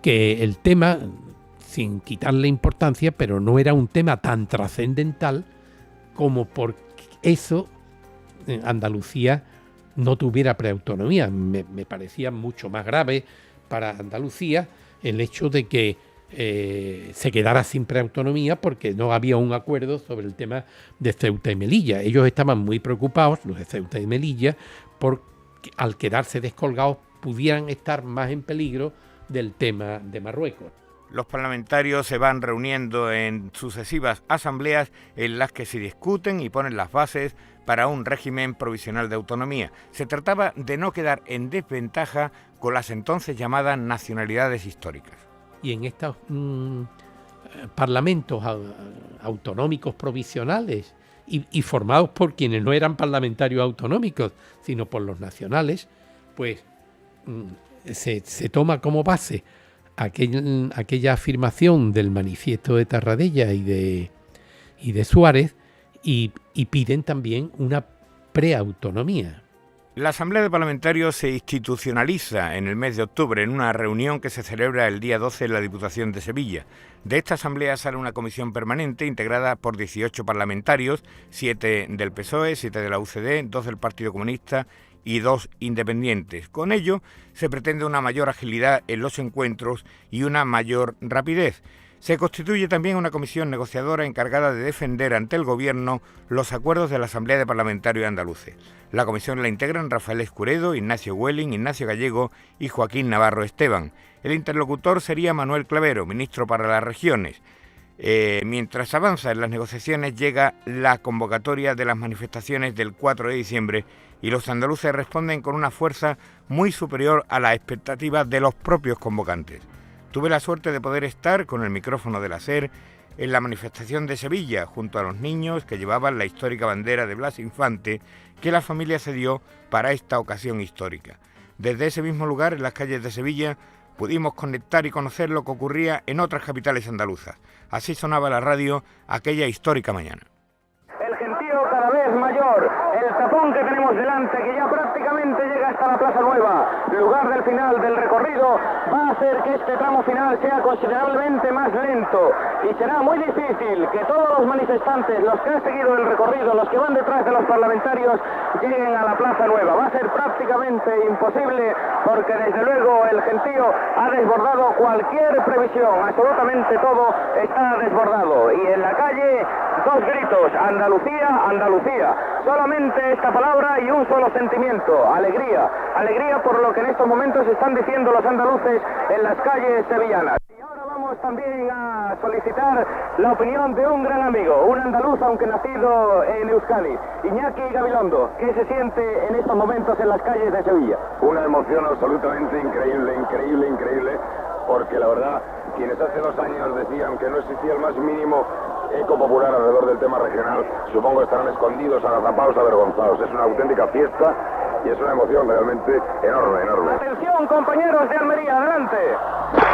que el tema, sin quitarle importancia, pero no era un tema tan trascendental como por eso Andalucía no tuviera preautonomía. Me parecía mucho más grave para Andalucía el hecho de que se quedara sin preautonomía porque no había un acuerdo sobre el tema de Ceuta y Melilla. Ellos estaban muy preocupados, los de Ceuta y Melilla, porque al quedarse descolgados pudieran estar más en peligro del tema de Marruecos. Los parlamentarios se van reuniendo en sucesivas asambleas en las que se discuten y ponen las bases para un régimen provisional de autonomía. Se trataba de no quedar en desventaja con las entonces llamadas nacionalidades históricas. Y en estos parlamentos autonómicos provisionales y formados por quienes no eran parlamentarios autonómicos, sino por los nacionales, pues se toma como base aquella afirmación del manifiesto de Tarradella y de Suárez y piden también una preautonomía. La Asamblea de Parlamentarios se institucionaliza en el mes de octubre en una reunión que se celebra el día 12 en la Diputación de Sevilla. De esta asamblea sale una comisión permanente integrada por 18 parlamentarios, 7 del PSOE, 7 de la UCD, 2 del Partido Comunista y 2 independientes. Con ello se pretende una mayor agilidad en los encuentros y una mayor rapidez. Se constituye también una comisión negociadora encargada de defender ante el Gobierno los acuerdos de la Asamblea de Parlamentarios Andaluces. La comisión la integran Rafael Escuredo, Ignacio Welling, Ignacio Gallego y Joaquín Navarro Esteban. El interlocutor sería Manuel Clavero, ministro para las regiones. Mientras avanza en las negociaciones llega la convocatoria de las manifestaciones del 4 de diciembre y los andaluces responden con una fuerza muy superior a las expectativas de los propios convocantes. Tuve la suerte de poder estar con el micrófono de la SER en la manifestación de Sevilla, junto a los niños que llevaban la histórica bandera de Blas Infante que la familia cedió para esta ocasión histórica. Desde ese mismo lugar, en las calles de Sevilla, pudimos conectar y conocer lo que ocurría en otras capitales andaluzas. Así sonaba la radio aquella histórica mañana. El gentío cada vez mayor, el tapón que tenemos delante, que ya prácticamente llega hasta la Plaza Nueva, lugar del final del recorrido, va a hacer que este tramo final sea considerablemente más lento y será muy difícil que todos los manifestantes, los que han seguido el recorrido, los que van detrás de los parlamentarios, lleguen a la Plaza Nueva. Va a ser prácticamente imposible porque desde luego el gentío ha desbordado cualquier previsión, absolutamente todo está desbordado y en la calle dos gritos: Andalucía, Andalucía. Solamente esta palabra y un solo sentimiento: alegría. Alegría por lo que en estos momentos están diciendo los andaluces en las calles sevillanas. Y ahora vamos también a solicitar la opinión de un gran amigo, un andaluz aunque nacido en Euskadi, Iñaki Gabilondo. ¿Qué se siente en estos momentos en las calles de Sevilla? Una emoción absolutamente increíble, increíble, increíble, porque la verdad, quienes hace 2 años decían que no existía el más mínimo eco popular alrededor del tema regional, supongo estarán escondidos, agazapados, avergonzados. Es una auténtica fiesta y es una emoción realmente enorme, enorme. Atención, compañeros de Almería, adelante.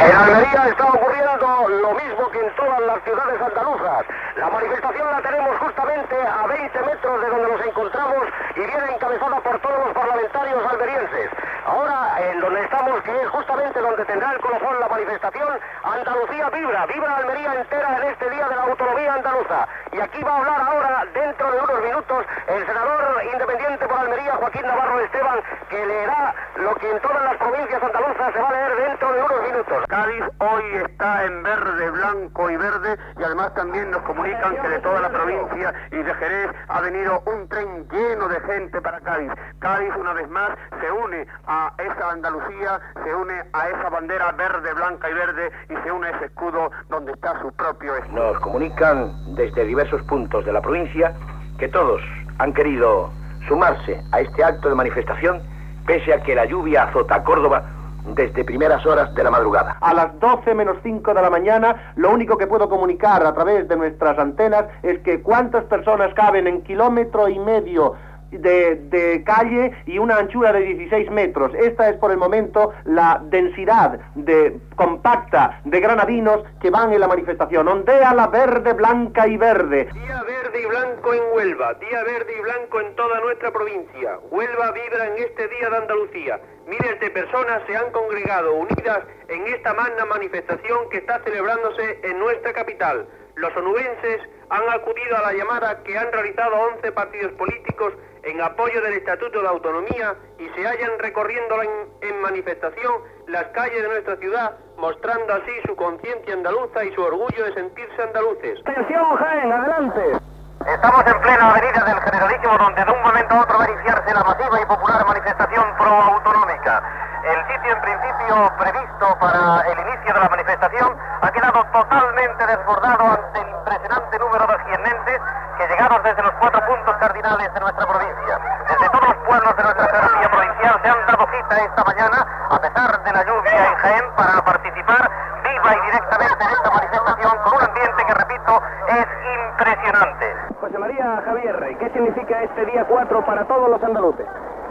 En Almería está ocurriendo lo mismo que en todas las ciudades andaluzas. La manifestación la tenemos justamente a 20 metros de donde nos encontramos y viene encabezada por todos los parlamentarios almerienses. Ahora, en donde estamos, que es justamente donde tendrá el colofón la manifestación, Andalucía vibra, vibra Almería entera en este día de la autonomía andaluza. Y aquí va a hablar ahora, dentro de unos minutos, el senador independiente por Almería, Joaquín Navarro Esteban, que leerá lo que en todas las provincias andaluzas se va a leer dentro de unos minutos. Cádiz hoy está en verde, blanco y verde, y además también nos comunican que de toda la provincia y de Jerez ha venido un tren lleno de gente para Cádiz. Cádiz, una vez más, se une a esa Andalucía, se une a esa bandera verde, blanca y verde, y se une a ese escudo donde está su propio escudo. Nos comunican desde diversos puntos de la provincia que todos han querido sumarse a este acto de manifestación, pese a que la lluvia azota Córdoba desde primeras horas de la madrugada. A las 12 menos 5 de la mañana, lo único que puedo comunicar a través de nuestras antenas es que cuántas personas caben en 1,5 kilómetros de calle y una anchura de 16 metros. Esta es por el momento la densidad compacta de granadinos que van en la manifestación. Ondea la verde, blanca y verde. Día verde y blanco en Huelva, día verde y blanco en toda nuestra provincia. Huelva vibra en este día de Andalucía. Miles de personas se han congregado unidas en esta magna manifestación que está celebrándose en nuestra capital. Los onubenses han acudido a la llamada que han realizado 11 partidos políticos en apoyo del Estatuto de Autonomía y se hallan recorriendo en manifestación las calles de nuestra ciudad, mostrando así su conciencia andaluza y su orgullo de sentirse andaluces. Atención, Jaén, adelante. Estamos en plena avenida del Generalísimo, donde de un momento a otro va a iniciarse la masiva y popular manifestación pro-autonómica. El sitio en principio previsto para el inicio de la manifestación ha quedado totalmente desbordado ante el impresionante número de jiennenses que llegaron desde los 4 puntos cardinales de nuestra provincia. Desde todos los pueblos de nuestra geografía provincial se han dado cita esta mañana, a pesar de la lluvia en Jaén, para participar viva y directamente en esta manifestación con un ambiente que, repito, es impresionante. José María Javier, ¿qué significa este día 4 para todos los andaluces?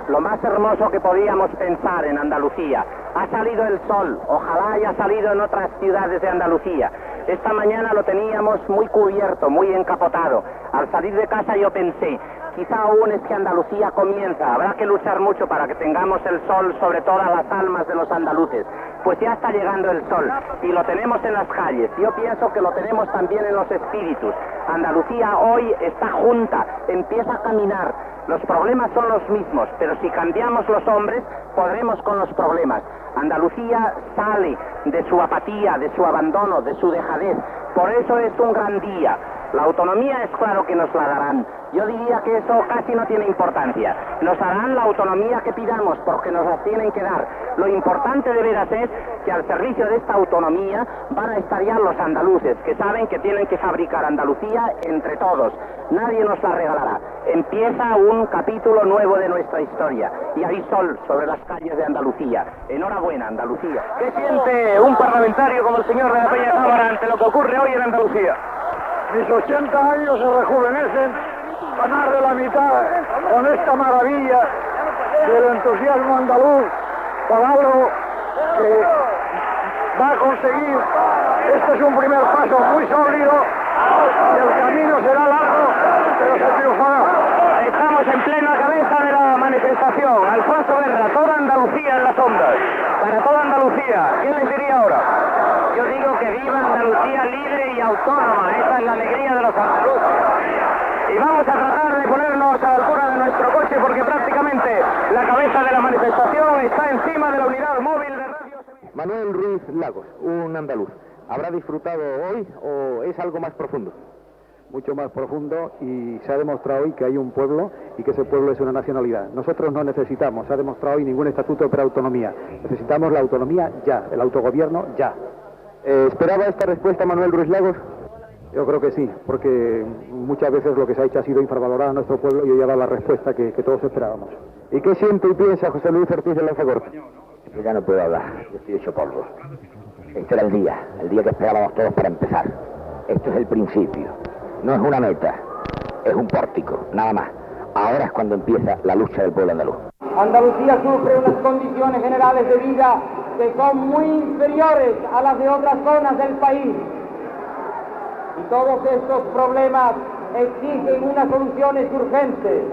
Lo más hermoso que podíamos pensar en Andalucía. Ha salido el sol, ojalá haya salido en otras ciudades de Andalucía. Esta mañana lo teníamos muy cubierto, muy encapotado. Al salir de casa yo pensé, quizá aún es que Andalucía comienza, habrá que luchar mucho para que tengamos el sol sobre todas las almas de los andaluces. Pues ya está llegando el sol y lo tenemos en las calles. Yo pienso que lo tenemos también en los espíritus. Andalucía hoy está junta, empieza a caminar. Los problemas son los mismos, pero si cambiamos los hombres, podremos con los problemas. Andalucía sale de su apatía, de su abandono, de su dejadez. Por eso es un gran día. La autonomía es claro que nos la darán. Yo diría que eso casi no tiene importancia. Nos darán la autonomía que pidamos porque nos la tienen que dar. Lo importante de veras es que al servicio de esta autonomía van a estar ya los andaluces, que saben que tienen que fabricar Andalucía entre todos. Nadie nos la regalará. Empieza un capítulo nuevo de nuestra historia y hay sol sobre las calles de Andalucía. Enhorabuena, Andalucía. ¿Qué siente un parlamentario como el señor de la Peña Cámara ante lo que ocurre hoy en Andalucía? Mis 80 años se rejuvenecen a más de la mitad con esta maravilla del entusiasmo andaluz para algo que va a conseguir. Este es un primer paso muy sólido y el camino será largo, pero se triunfará. Estamos en plena cabeza de la manifestación. Alfonso Guerra, toda Andalucía en las ondas. Para toda Andalucía, ¿qué les diría ahora? Yo digo que viva Andalucía libre y autónoma. Esa es la alegría de los andaluces. Y vamos a tratar de ponernos a la altura de nuestro coche porque prácticamente la cabeza de la manifestación está encima de la unidad móvil de Radio Sevilla. Manuel Ruiz Lagos, un andaluz. ¿Habrá disfrutado hoy o es algo más profundo? Mucho más profundo, y se ha demostrado hoy que hay un pueblo y que ese pueblo es una nacionalidad. Nosotros no necesitamos, se ha demostrado hoy, ningún estatuto para autonomía. Necesitamos la autonomía ya, el autogobierno ya. ¿Esperaba esta respuesta Manuel Ruiz Lagos? Yo creo que sí, porque muchas veces lo que se ha hecho ha sido infravalorar a nuestro pueblo y hoy ha dado la respuesta que todos esperábamos. ¿Y qué siente y piensa José Luis Ortiz de Lanzacorta? Yo ya no puedo hablar, yo estoy hecho polvo. Este era el día que esperábamos todos para empezar. Esto es el principio, no es una meta, es un pórtico, nada más. Ahora es cuando empieza la lucha del pueblo andaluz. Andalucía sufre unas condiciones generales de vida que son muy inferiores a las de otras zonas del país. Y todos estos problemas exigen unas soluciones urgentes.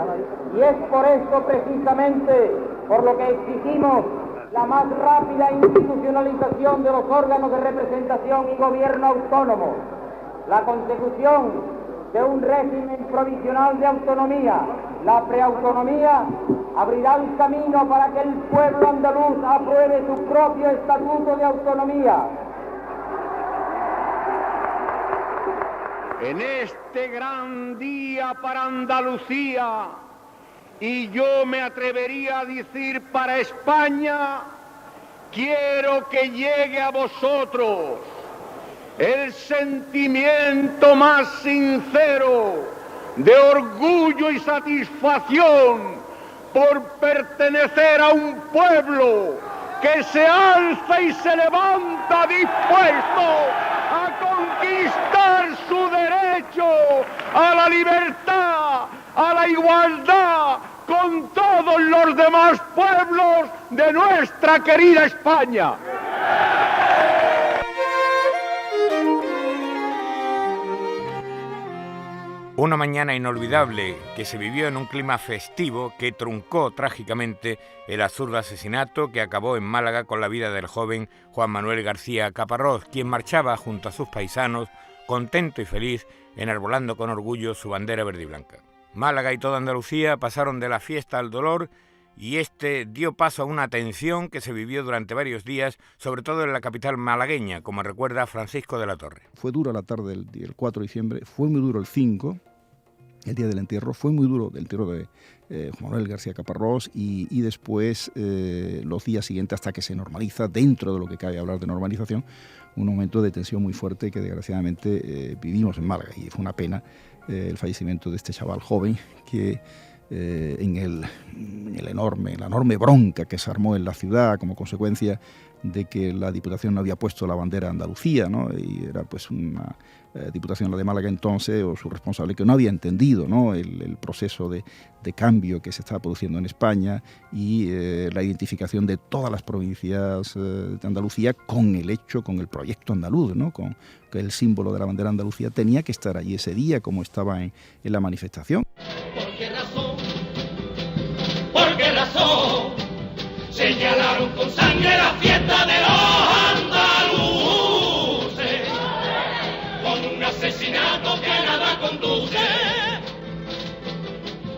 Y es por esto precisamente por lo que exigimos la más rápida institucionalización de los órganos de representación y gobierno autónomo, la consecución de un régimen provisional de autonomía. La preautonomía abrirá el camino para que el pueblo andaluz apruebe su propio estatuto de autonomía. En este gran día para Andalucía, y yo me atrevería a decir para España, quiero que llegue a vosotros el sentimiento más sincero de orgullo y satisfacción por pertenecer a un pueblo que se alza y se levanta dispuesto a conquistar su derecho a la libertad, a la igualdad, con todos los demás pueblos de nuestra querida España. Una mañana inolvidable que se vivió en un clima festivo que truncó trágicamente el absurdo asesinato que acabó en Málaga con la vida del joven Juan Manuel García Caparrós, quien marchaba junto a sus paisanos, contento y feliz, enarbolando con orgullo su bandera verde y blanca. Málaga y toda Andalucía pasaron de la fiesta al dolor y este dio paso a una tensión que se vivió durante varios días, sobre todo en la capital malagueña, como recuerda Francisco de la Torre. Fue dura la tarde del 4 de diciembre, fue muy duro el 5, el día del entierro, fue muy duro el entierro de Juan Manuel García Caparrós y después los días siguientes hasta que se normaliza, dentro de lo que cabe hablar de normalización, un momento de tensión muy fuerte que desgraciadamente vivimos en Málaga y fue una pena el fallecimiento de este chaval joven que en la enorme bronca que se armó en la ciudad como consecuencia de que la Diputación no había puesto la bandera de Andalucía, ¿no? Y era pues una Diputación, la de Málaga entonces, o su responsable, que no había entendido, ¿no?, el proceso de cambio que se estaba produciendo en España y la identificación de todas las provincias de Andalucía con el proyecto andaluz, ¿no?, con que el símbolo de la bandera de Andalucía tenía que estar allí ese día como estaba en la manifestación. ¿Por qué razón señalaron con sangre la fiesta de los andaluces? Con un asesinato que a nada conduce,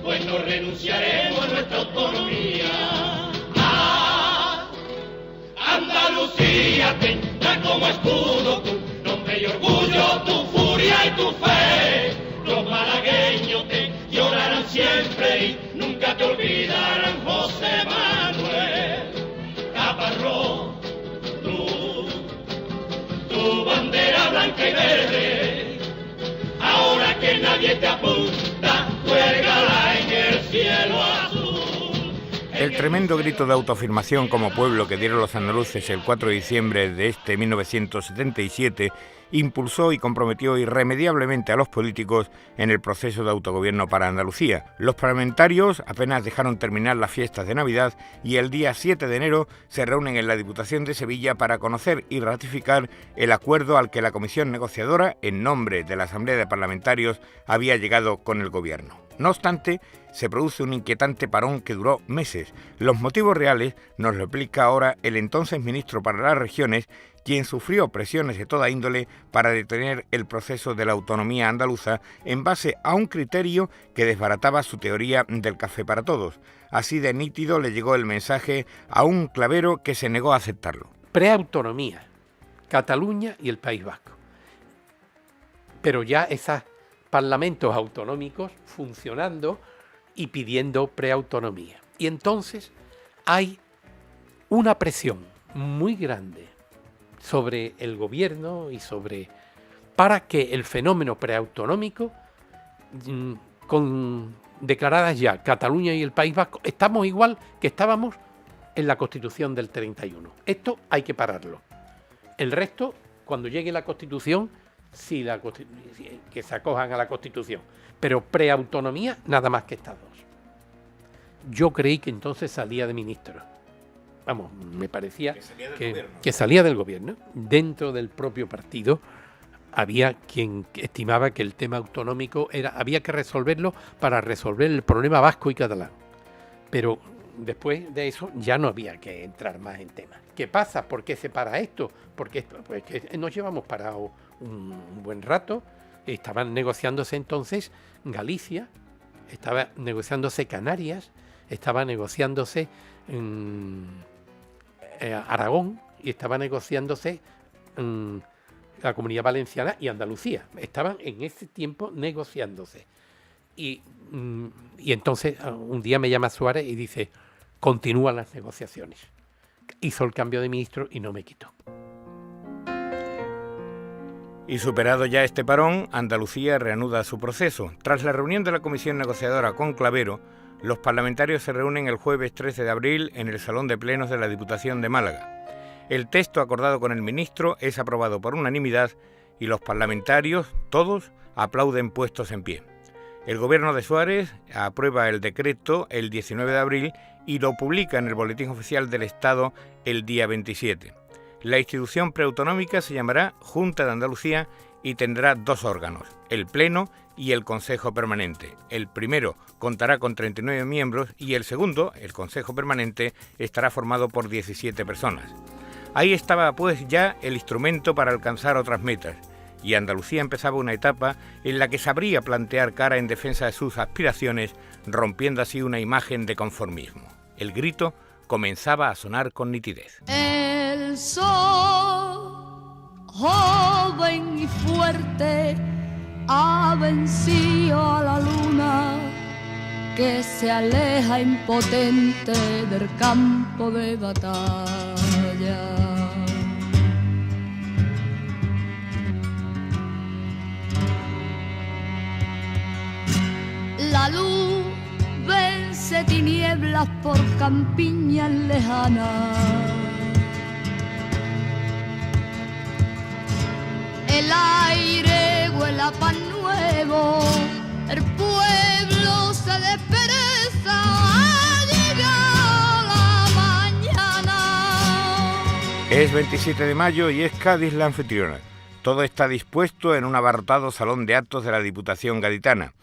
pues no renunciaremos a nuestra autonomía. Andalucía tendrá como escudo tu nombre y orgullo, tu furia y tu fe. Los malagueños te llorarán siempre y nunca te olvidarán, José Manuel Caparrós. Tu bandera blanca y verde, ahora que nadie te apunta, cuélgala en el cielo azul. El tremendo grito de autoafirmación como pueblo que dieron los andaluces el 4 de diciembre de 1977 impulsó y comprometió irremediablemente a los políticos en el proceso de autogobierno para Andalucía. Los parlamentarios apenas dejaron terminar las fiestas de Navidad y el día 7 de enero se reúnen en la Diputación de Sevilla para conocer y ratificar el acuerdo al que la comisión negociadora, en nombre de la Asamblea de Parlamentarios, había llegado con el gobierno. No obstante, se produce un inquietante parón que duró meses. Los motivos reales nos lo explica ahora el entonces ministro para las regiones, quien sufrió presiones de toda índole para detener el proceso de la autonomía andaluza en base a un criterio que desbarataba su teoría del café para todos. Así de nítido le llegó el mensaje a un Clavero que se negó a aceptarlo. Preautonomía, Cataluña y el País Vasco. Pero ya esos parlamentos autonómicos funcionando y pidiendo preautonomía. Y entonces hay una presión muy grande sobre el gobierno y para que el fenómeno preautonómico, con declaradas ya Cataluña y el País Vasco, estamos igual que estábamos en la Constitución del 31. Esto hay que pararlo. El resto, cuando llegue la Constitución, sí, que se acojan a la Constitución. Pero preautonomía, nada más que estas dos. Yo creí que entonces salía de ministro. Vamos, me parecía que salía del gobierno. Dentro del propio partido había quien estimaba que el tema autonómico había que resolverlo para resolver el problema vasco y catalán. Pero después de eso ya no había que entrar más en temas. ¿Qué pasa? ¿Por qué se para esto? Porque pues que nos llevamos parado un buen rato. Estaban negociándose entonces Galicia, estaba negociándose Canarias, estaba negociándose Aragón y estaba negociándose la Comunidad Valenciana y Andalucía. Estaban en ese tiempo negociándose. Y entonces un día me llama Suárez y dice, continúan las negociaciones. Hizo el cambio de ministro y no me quitó. Y superado ya este parón, Andalucía reanuda su proceso. Tras la reunión de la comisión negociadora con Clavero, los parlamentarios se reúnen el jueves 13 de abril en el Salón de Plenos de la Diputación de Málaga. El texto acordado con el ministro es aprobado por unanimidad y los parlamentarios, todos, aplauden puestos en pie. El gobierno de Suárez aprueba el decreto el 19 de abril y lo publica en el Boletín Oficial del Estado el día 27. La institución preautonómica se llamará Junta de Andalucía y tendrá 2 órganos, el Pleno y el Consejo Permanente. El primero contará con 39 miembros y el segundo, el Consejo Permanente, estará formado por 17 personas. Ahí estaba pues ya el instrumento para alcanzar otras metas, y Andalucía empezaba una etapa en la que sabría plantear cara en defensa de sus aspiraciones, rompiendo así una imagen de conformismo. El grito comenzaba a sonar con nitidez. El sol, joven y fuerte, ha vencido a la luna que se aleja impotente del campo de batalla. La luz vence tinieblas por campiñas lejanas. El aire huele a pan nuevo, el pueblo se despereza, ha llegado la mañana. Es 27 de mayo y es Cádiz la anfitriona. Todo está dispuesto en un abarrotado salón de actos de la Diputación Gaditana.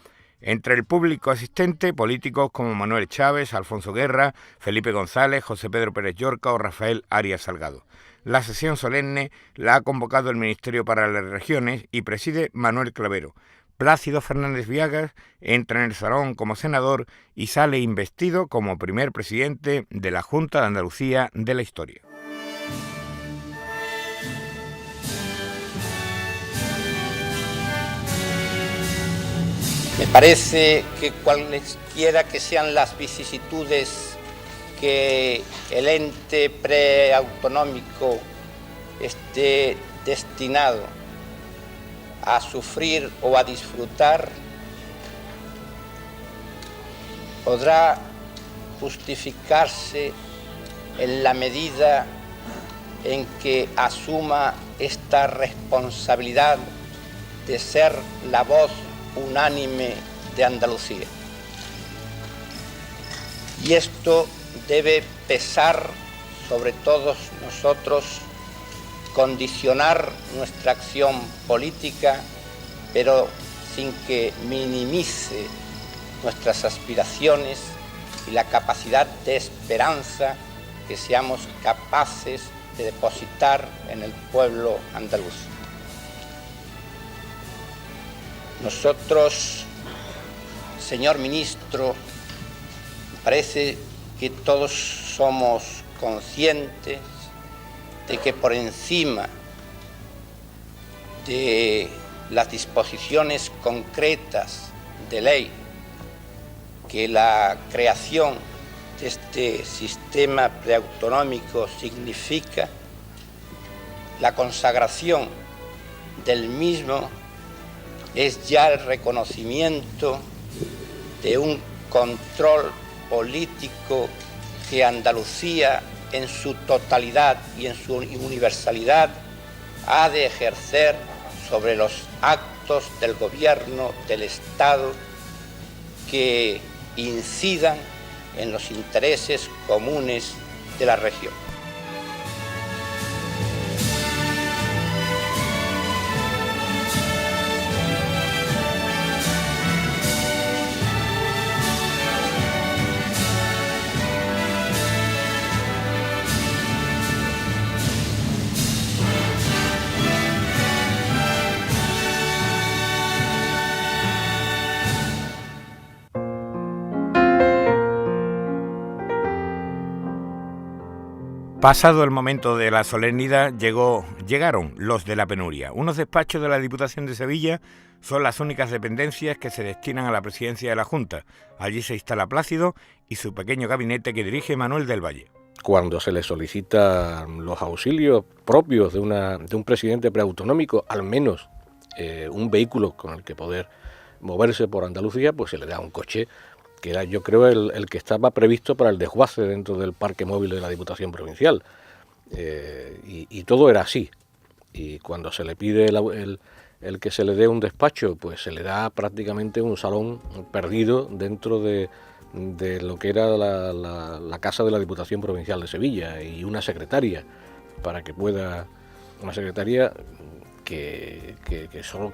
Entre el público asistente, políticos como Manuel Chávez, Alfonso Guerra, Felipe González, José Pedro Pérez Llorca o Rafael Arias Salgado. La sesión solemne la ha convocado el Ministerio para las Regiones y preside Manuel Clavero. Plácido Fernández Viagas entra en el salón como senador y sale investido como primer presidente de la Junta de Andalucía de la historia. Me parece que cualesquiera que sean las vicisitudes que el ente preautonómico esté destinado a sufrir o a disfrutar, podrá justificarse en la medida en que asuma esta responsabilidad de ser la voz unánime de Andalucía. Y esto debe pesar sobre todos nosotros, condicionar nuestra acción política, pero sin que minimice nuestras aspiraciones y la capacidad de esperanza que seamos capaces de depositar en el pueblo andaluz. Nosotros, señor ministro, me parece que todos somos conscientes de que por encima de las disposiciones concretas de ley que la creación de este sistema preautonómico significa, la consagración del mismo es ya el reconocimiento de un control político que Andalucía en su totalidad y en su universalidad ha de ejercer sobre los actos del gobierno del Estado que incidan en los intereses comunes de la región. Pasado el momento de la solemnidad, llegaron los de la penuria. Unos despachos de la Diputación de Sevilla son las únicas dependencias que se destinan a la presidencia de la Junta. Allí se instala Plácido y su pequeño gabinete que dirige Manuel del Valle. Cuando se le solicitan los auxilios propios de un presidente preautonómico, al menos un vehículo con el que poder moverse por Andalucía, pues se le da un coche que era, yo creo, el que estaba previsto para el desguace dentro del parque móvil de la Diputación Provincial. Y todo era así. Y cuando se le pide el que se le dé un despacho, pues se le da prácticamente un salón perdido dentro de lo que era la casa de la Diputación Provincial de Sevilla, y una secretaria, para que pueda, una secretaria que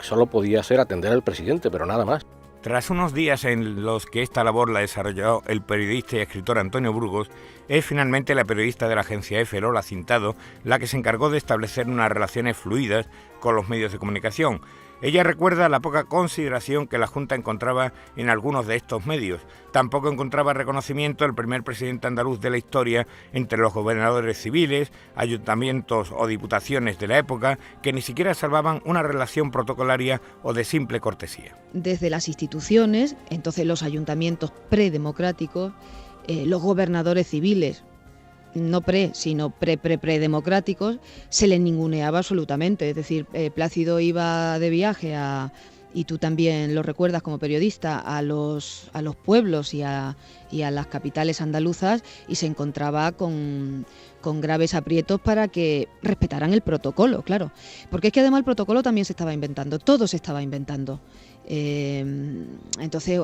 solo podía hacer atender al presidente, pero nada más. Tras unos días en los que esta labor la desarrolló el periodista y escritor Antonio Burgos, es finalmente la periodista de la agencia EFE, Lola Cintado, la que se encargó de establecer unas relaciones fluidas con los medios de comunicación. Ella recuerda la poca consideración que la Junta encontraba en algunos de estos medios. Tampoco encontraba reconocimiento el primer presidente andaluz de la historia entre los gobernadores civiles, ayuntamientos o diputaciones de la época, que ni siquiera salvaban una relación protocolaria o de simple cortesía. Desde las instituciones, entonces los ayuntamientos predemocráticos, los gobernadores civiles, no sino predemocráticos, se les ninguneaba absolutamente. Es decir, Plácido iba de viaje y tú también lo recuerdas como periodista, a los pueblos y a las capitales andaluzas, y se encontraba con graves aprietos para que respetaran el protocolo, claro. Porque es que además el protocolo también se estaba inventando, todo se estaba inventando. Entonces,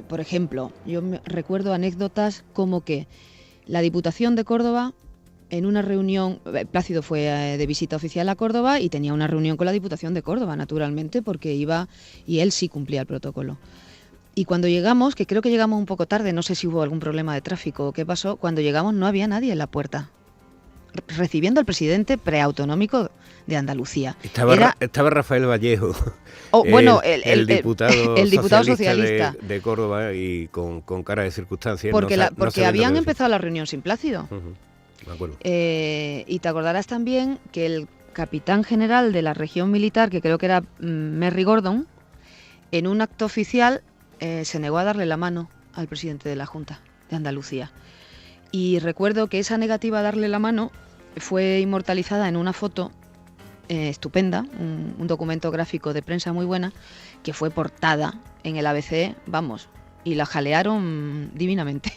por ejemplo, yo recuerdo anécdotas como que la Diputación de Córdoba, en una reunión, Plácido fue de visita oficial a Córdoba y tenía una reunión con la Diputación de Córdoba, naturalmente, porque iba y él sí cumplía el protocolo. Y cuando llegamos, que creo que llegamos un poco tarde, no sé si hubo algún problema de tráfico o qué pasó, cuando llegamos no había nadie en la puerta, recibiendo al presidente preautonómico de Andalucía. Estaba Rafael Vallejo, el diputado socialista de Córdoba, y con cara de circunstancias. Porque habían empezado la reunión sin Plácido. Me acuerdo. Y te acordarás también que el capitán general de la región militar, que creo que era Merry Gordon, en un acto oficial se negó a darle la mano al presidente de la Junta de Andalucía. Y recuerdo que esa negativa a darle la mano fue inmortalizada en una foto estupenda, un documento gráfico de prensa muy buena, que fue portada en el ABC, vamos, y la jalearon divinamente.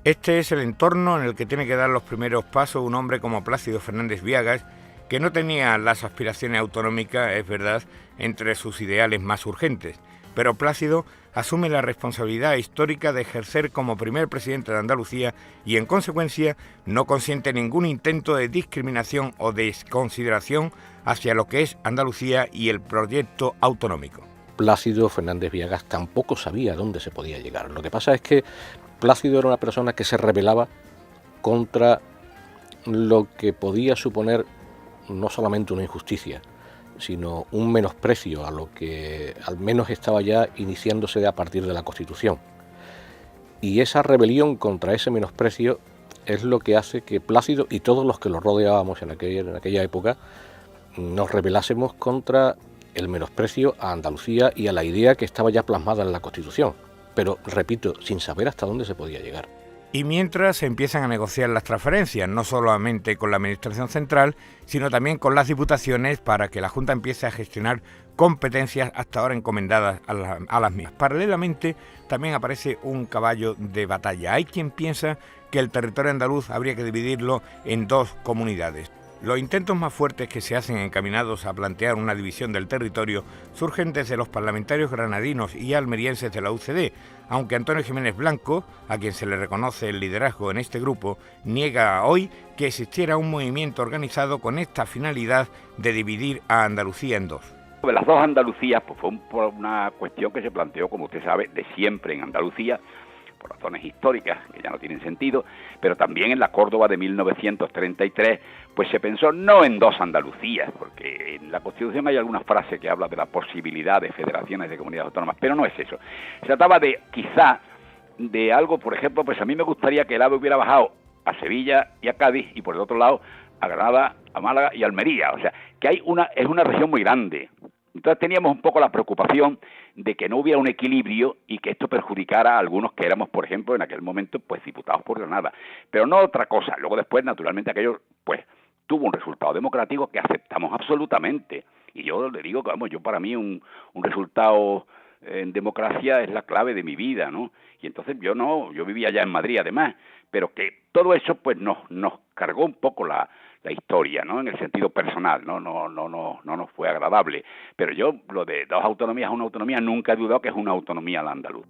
Este es el entorno en el que tiene que dar los primeros pasos un hombre como Plácido Fernández Viagas, que no tenía las aspiraciones autonómicas, es verdad, entre sus ideales más urgentes, pero Plácido asume la responsabilidad histórica de ejercer como primer presidente de Andalucía y, en consecuencia, no consiente ningún intento de discriminación o desconsideración hacia lo que es Andalucía y el proyecto autonómico. Plácido Fernández Viagas tampoco sabía dónde se podía llegar. Lo que pasa es que Plácido era una persona que se rebelaba contra lo que podía suponer no solamente una injusticia, sino un menosprecio a lo que al menos estaba ya iniciándose a partir de la Constitución. Y esa rebelión contra ese menosprecio es lo que hace que Plácido y todos los que lo rodeábamos en aquella época nos rebelásemos contra el menosprecio a Andalucía y a la idea que estaba ya plasmada en la Constitución. Pero, repito, sin saber hasta dónde se podía llegar. Y mientras se empiezan a negociar las transferencias, no solamente con la Administración Central, sino también con las diputaciones, para que la Junta empiece a gestionar competencias hasta ahora encomendadas a las mismas. Paralelamente, también aparece un caballo de batalla. Hay quien piensa que el territorio andaluz habría que dividirlo en dos comunidades. Los intentos más fuertes que se hacen encaminados a plantear una división del territorio surgen desde los parlamentarios granadinos y almerienses de la UCD, aunque Antonio Jiménez Blanco, a quien se le reconoce el liderazgo en este grupo, niega hoy que existiera un movimiento organizado con esta finalidad de dividir a Andalucía en dos. Las dos Andalucías pues fue por una cuestión que se planteó, como usted sabe, de siempre en Andalucía, por razones históricas que ya no tienen sentido, pero también en la Córdoba de 1933, pues se pensó no en dos Andalucías, porque en la Constitución hay algunas frases que hablan de la posibilidad de federaciones de comunidades autónomas, pero no es eso. Se trataba de, quizá, de algo, por ejemplo, pues a mí me gustaría que el AVE hubiera bajado a Sevilla y a Cádiz, y por el otro lado a Granada, a Málaga y a Almería, o sea, que es una región muy grande. Entonces teníamos un poco la preocupación de que no hubiera un equilibrio y que esto perjudicara a algunos que éramos, por ejemplo, en aquel momento, pues diputados por Granada. Pero no otra cosa. Luego después, naturalmente, aquello, pues, tuvo un resultado democrático que aceptamos absolutamente. Y yo le digo que, vamos, yo para mí un resultado en democracia es la clave de mi vida, ¿no? Y entonces yo vivía ya en Madrid además, pero que todo eso pues nos cargó un poco la historia, ¿no? En el sentido personal, no nos fue agradable. Pero yo, lo de 2 autonomías a una autonomía, nunca he dudado que es una autonomía la andaluz.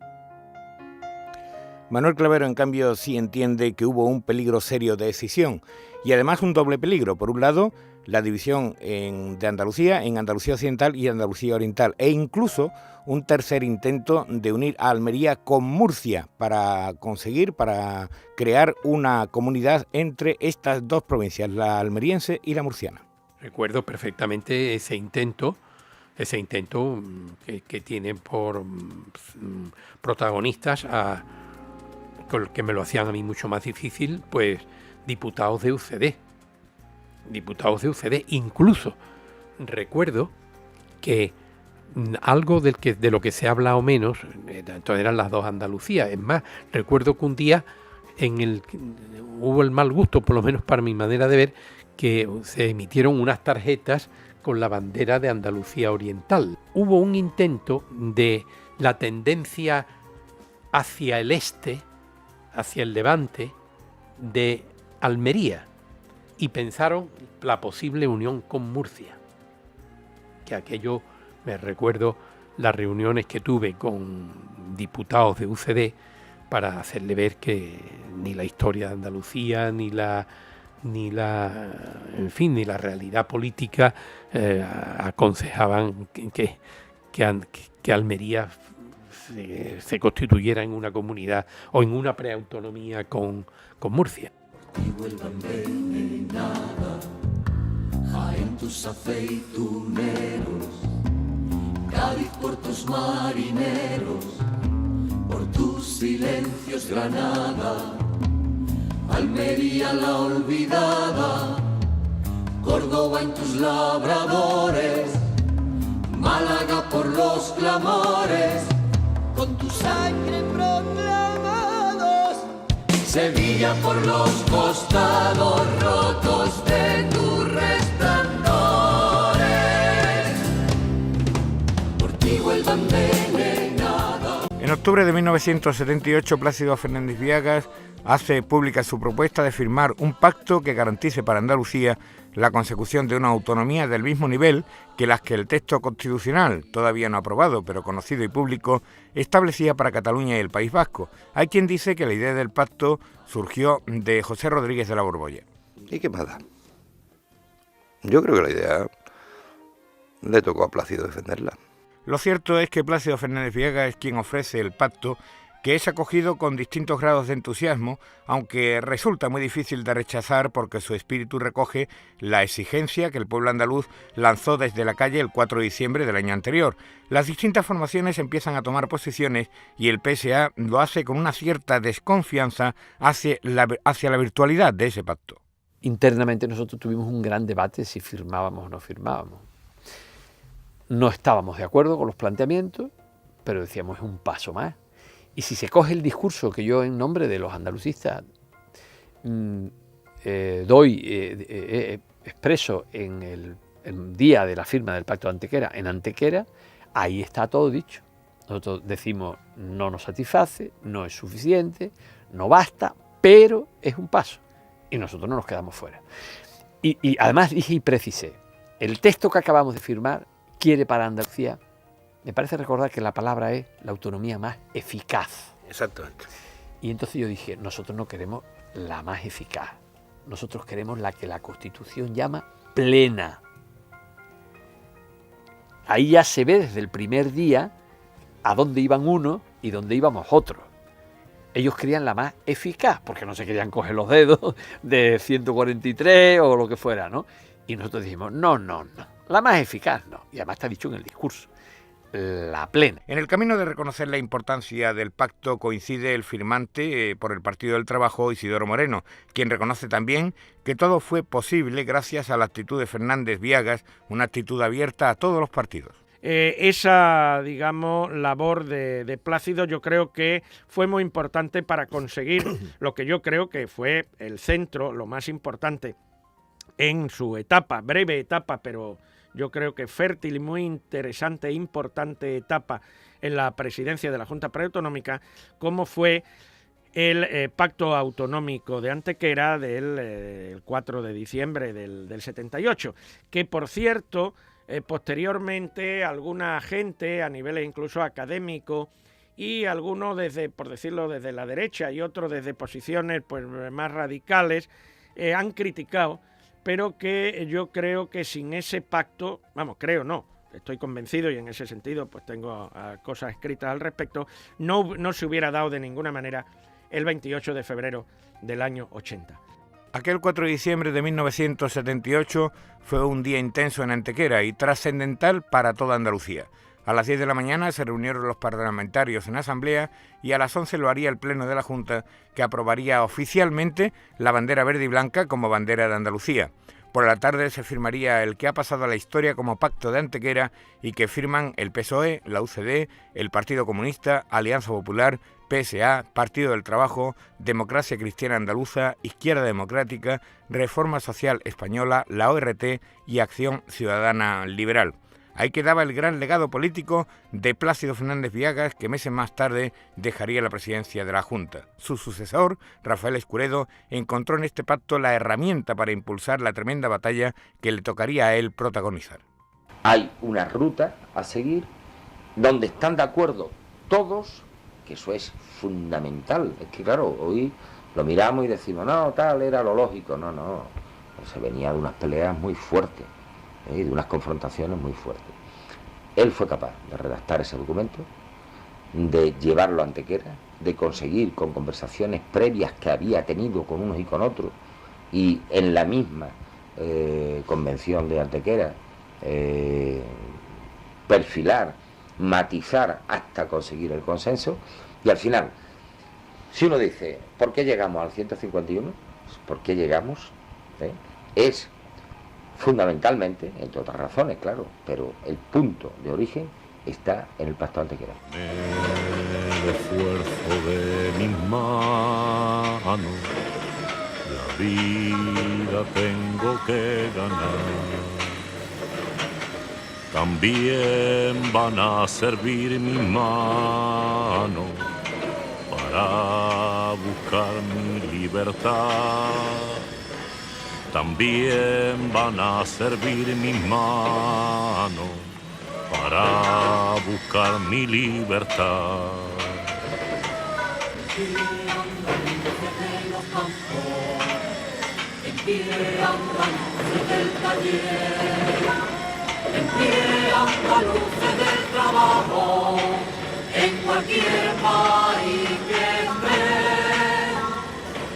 Manuel Clavero, en cambio, sí entiende que hubo un peligro serio de escisión y además un doble peligro. Por un lado, la división de Andalucía en Andalucía Occidental y Andalucía Oriental, e incluso un tercer intento de unir a Almería con Murcia para crear una comunidad entre estas dos provincias, la almeriense y la murciana. Recuerdo perfectamente ese intento que tiene por protagonistas que me lo hacían a mí mucho más difícil, pues diputados de UCD. Incluso recuerdo que algo de lo que se ha hablado menos, entonces eran las dos Andalucías. Es más, recuerdo que un día hubo el mal gusto, por lo menos para mi manera de ver, que se emitieron unas tarjetas con la bandera de Andalucía Oriental. Hubo un intento de la tendencia hacia el este, hacia el levante, de Almería, y pensaron la posible unión con Murcia. Que aquello, me recuerdo las reuniones que tuve con diputados de UCD para hacerle ver que ni la historia de Andalucía, ni la realidad política aconsejaban que Almería se constituyera en una comunidad o en una preautonomía con Murcia. Y vuelva envenenada, Jaén tus aceituneros, Cádiz por tus marineros, por tus silencios Granada, Almería la olvidada, Córdoba en tus labradores, Málaga por los clamores, con tu sangre proclamados, Sevilla por los costados rotos de tus resplandores, por ti Huelva envenenada. En octubre de 1978, Plácido Fernández Viagas hace pública su propuesta de firmar un pacto que garantice para Andalucía la consecución de una autonomía del mismo nivel que las que el texto constitucional, todavía no aprobado, pero conocido y público, establecía para Cataluña y el País Vasco. Hay quien dice que la idea del pacto surgió de José Rodríguez de la Borbolla. ¿Y qué más da? Yo creo que la idea le tocó a Plácido defenderla. Lo cierto es que Plácido Fernández Viagas es quien ofrece el pacto, que es acogido con distintos grados de entusiasmo, aunque resulta muy difícil de rechazar porque su espíritu recoge la exigencia que el pueblo andaluz lanzó desde la calle el 4 de diciembre del año anterior. Las distintas formaciones empiezan a tomar posiciones y el PSA lo hace con una cierta desconfianza hacia la virtualidad de ese pacto. Internamente nosotros tuvimos un gran debate si firmábamos o no firmábamos. No estábamos de acuerdo con los planteamientos, pero decíamos es un paso más. Y si se coge el discurso que yo en nombre de los andalucistas expreso en el día de la firma del Pacto de Antequera, en Antequera, ahí está todo dicho. Nosotros decimos no nos satisface, no es suficiente, no basta, pero es un paso. Y nosotros no nos quedamos fuera. Y además dije y precisé, el texto que acabamos de firmar quiere para Andalucía. Me parece recordar que la palabra es la autonomía más eficaz. Exactamente. Y entonces yo dije, nosotros no queremos la más eficaz. Nosotros queremos la que la Constitución llama plena. Ahí ya se ve desde el primer día a dónde iban unos y dónde íbamos otros. Ellos querían la más eficaz, porque no se querían coger los dedos de 143 o lo que fuera, ¿no? Y nosotros dijimos, no, la más eficaz no. Y además está dicho en el discurso. La plena. En el camino de reconocer la importancia del pacto coincide el firmante por el Partido del Trabajo, Isidoro Moreno, quien reconoce también que todo fue posible gracias a la actitud de Fernández Viagas, una actitud abierta a todos los partidos. Esa, digamos, labor de Plácido yo creo que fue muy importante para conseguir lo que yo creo que fue el centro, lo más importante en su etapa, breve etapa, pero yo creo que fértil y muy interesante e importante etapa en la presidencia de la Junta Preautonómica, como fue el Pacto Autonómico de Antequera del 4 de diciembre del 78, que por cierto, posteriormente alguna gente a nivel incluso académico y algunos por decirlo desde la derecha y otros desde posiciones pues más radicales han criticado, pero que yo creo que sin ese pacto, estoy convencido y en ese sentido pues tengo cosas escritas al respecto, no se hubiera dado de ninguna manera el 28 de febrero del año 80. Aquel 4 de diciembre de 1978 fue un día intenso en Antequera y trascendental para toda Andalucía. A las 10 de la mañana se reunieron los parlamentarios en asamblea y a las 11 lo haría el Pleno de la Junta, que aprobaría oficialmente la bandera verde y blanca como bandera de Andalucía. Por la tarde se firmaría el que ha pasado a la historia como Pacto de Antequera y que firman el PSOE, la UCD, el Partido Comunista, Alianza Popular, PSA, Partido del Trabajo, Democracia Cristiana Andaluza, Izquierda Democrática, Reforma Social Española, la ORT y Acción Ciudadana Liberal. Ahí quedaba el gran legado político de Plácido Fernández Viagas, que meses más tarde dejaría la presidencia de la Junta. Su sucesor, Rafael Escuredo, encontró en este pacto la herramienta para impulsar la tremenda batalla que le tocaría a él protagonizar. Hay una ruta a seguir donde están de acuerdo todos, que eso es fundamental. Es que claro, hoy lo miramos y decimos, no, tal era lo lógico. No, se venía de unas peleas muy fuertes, de unas confrontaciones muy fuertes. Él fue capaz de redactar ese documento, de llevarlo a Antequera, de conseguir con conversaciones previas que había tenido con unos y con otros, y en la misma convención de Antequera, perfilar, matizar hasta conseguir el consenso, y al final, si uno dice, ¿por qué llegamos al 151? ¿Por qué llegamos? Es fundamentalmente, entre otras razones, claro, pero el punto de origen está en el Pacto de Antequera. El esfuerzo de mis manos, la vida tengo que ganar. También van a servir mis manos para buscar mi libertad. También van a servir mis manos para buscar mi libertad. En pie andaluces del taller, en pie andaluces del trabajo, en cualquier país que esté,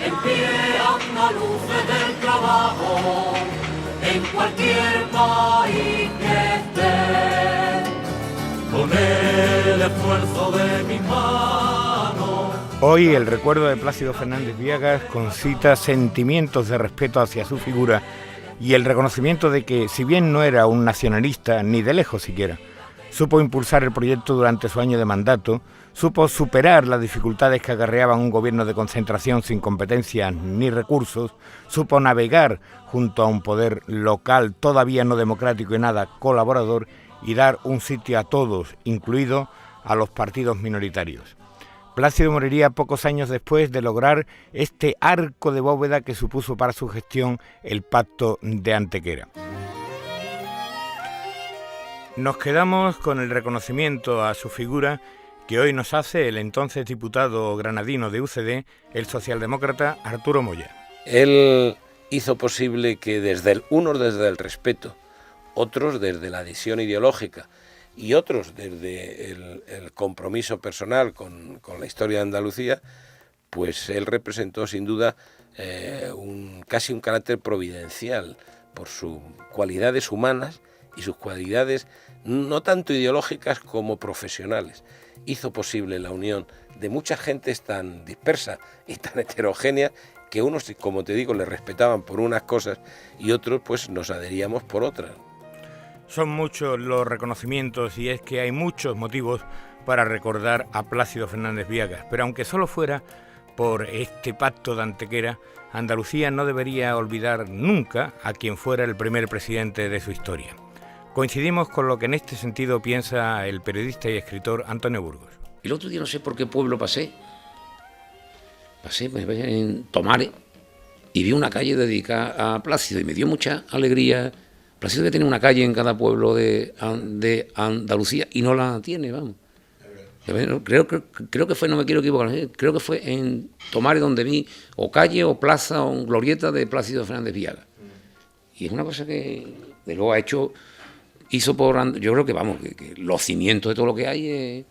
en pie andaluces del trabajo, en cualquier país que esté, con el esfuerzo de mis manos. Hoy el recuerdo de Plácido Fernández Viagas concita sentimientos de respeto hacia su figura y el reconocimiento de que, si bien no era un nacionalista, ni de lejos siquiera, supo impulsar el proyecto durante su año de mandato, supo superar las dificultades que acarreaban un gobierno de concentración sin competencias ni recursos, supo navegar junto a un poder local todavía no democrático y nada colaborador y dar un sitio a todos, incluido a los partidos minoritarios. Plácido moriría pocos años después de lograr este arco de bóveda que supuso para su gestión el Pacto de Antequera. Nos quedamos con el reconocimiento a su figura que hoy nos hace el entonces diputado granadino de UCD, el socialdemócrata Arturo Moya. Él hizo posible que unos desde el respeto, otros desde la adhesión ideológica, y otros desde el compromiso personal con la historia de Andalucía, pues él representó sin duda casi un carácter providencial por sus cualidades humanas y sus cualidades no tanto ideológicas como profesionales. Hizo posible la unión de muchas gentes tan dispersas y tan heterogéneas que unos, como te digo, le respetaban por unas cosas y otros pues nos adheríamos por otras. Son muchos los reconocimientos y es que hay muchos motivos para recordar a Plácido Fernández Viagas, pero aunque solo fuera por este pacto de Antequera, Andalucía no debería olvidar nunca a quien fuera el primer presidente de su historia. Coincidimos con lo que en este sentido piensa el periodista y escritor Antonio Burgos. El otro día no sé por qué pueblo pasé en Tomares y vi una calle dedicada a Plácido y me dio mucha alegría. Plácido debe tener una calle en cada pueblo de Andalucía y no la tiene, vamos. Creo que fue, no me quiero equivocar, creo que fue en Tomares donde vi o calle o plaza o glorieta de Plácido Fernández Viagas. Y es una cosa que de luego hizo por, yo creo que vamos, que los cimientos de todo lo que hay,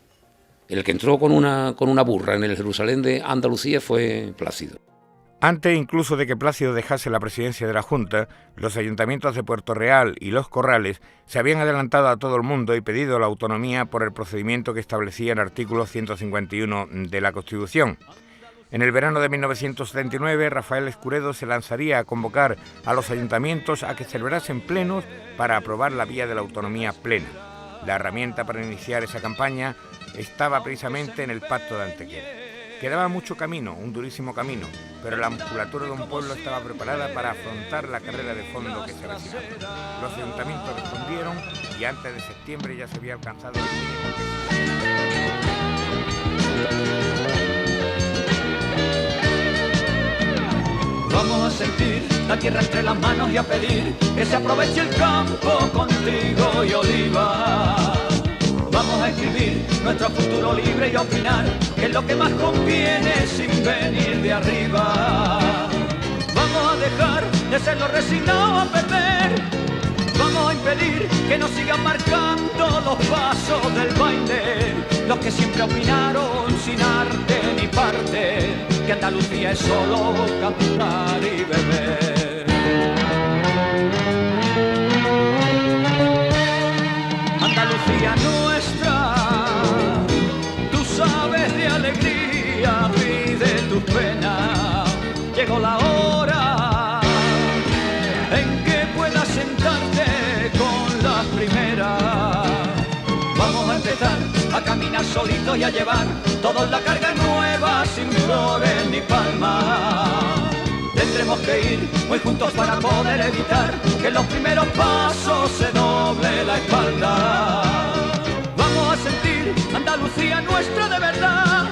el que entró con una burra en el Jerusalén de Andalucía fue Plácido. Antes incluso de que Plácido dejase la presidencia de la Junta, los ayuntamientos de Puerto Real y Los Corrales se habían adelantado a todo el mundo y pedido la autonomía por el procedimiento que establecía el artículo 151 de la Constitución. En el verano de 1979, Rafael Escuredo se lanzaría a convocar a los ayuntamientos a que celebrasen plenos para aprobar la vía de la autonomía plena. La herramienta para iniciar esa campaña estaba precisamente en el Pacto de Antequera. Quedaba mucho camino, un durísimo camino, pero la musculatura de un pueblo estaba preparada para afrontar la carrera de fondo que se avecinaba. Los ayuntamientos respondieron y antes de septiembre ya se había alcanzado el mínimo que... Vamos a sentir la tierra entre las manos y a pedir que se aproveche el campo con trigo y oliva. Vamos a escribir nuestro futuro libre y a opinar que es lo que más conviene sin venir de arriba. Vamos a dejar de ser los resignados a perder. Vamos a impedir que nos sigan marcando los pasos del baile. Los que siempre opinaron sin arte ni parte que Andalucía es solo cantar y beber. Andalucía nuestra, tú sabes de alegría, pide tus penas. Llegó la hora en que puedas sentarte con la primera. Vamos a empezar a caminar solitos y a llevar toda la carga nueva sin flores ni palmas. Tendremos que ir muy juntos para poder evitar que en los primeros pasos se doble la espalda. Vamos a sentir Andalucía nuestra de verdad.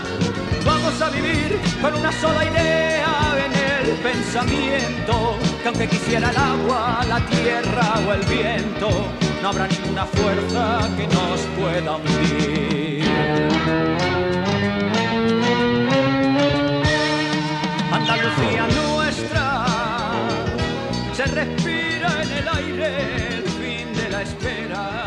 Vamos a vivir con una sola idea en el pensamiento, que aunque quisiera el agua, la tierra o el viento, no habrá ninguna fuerza que nos pueda hundir. Andalucía nuestra, se respira en el aire el fin de la espera.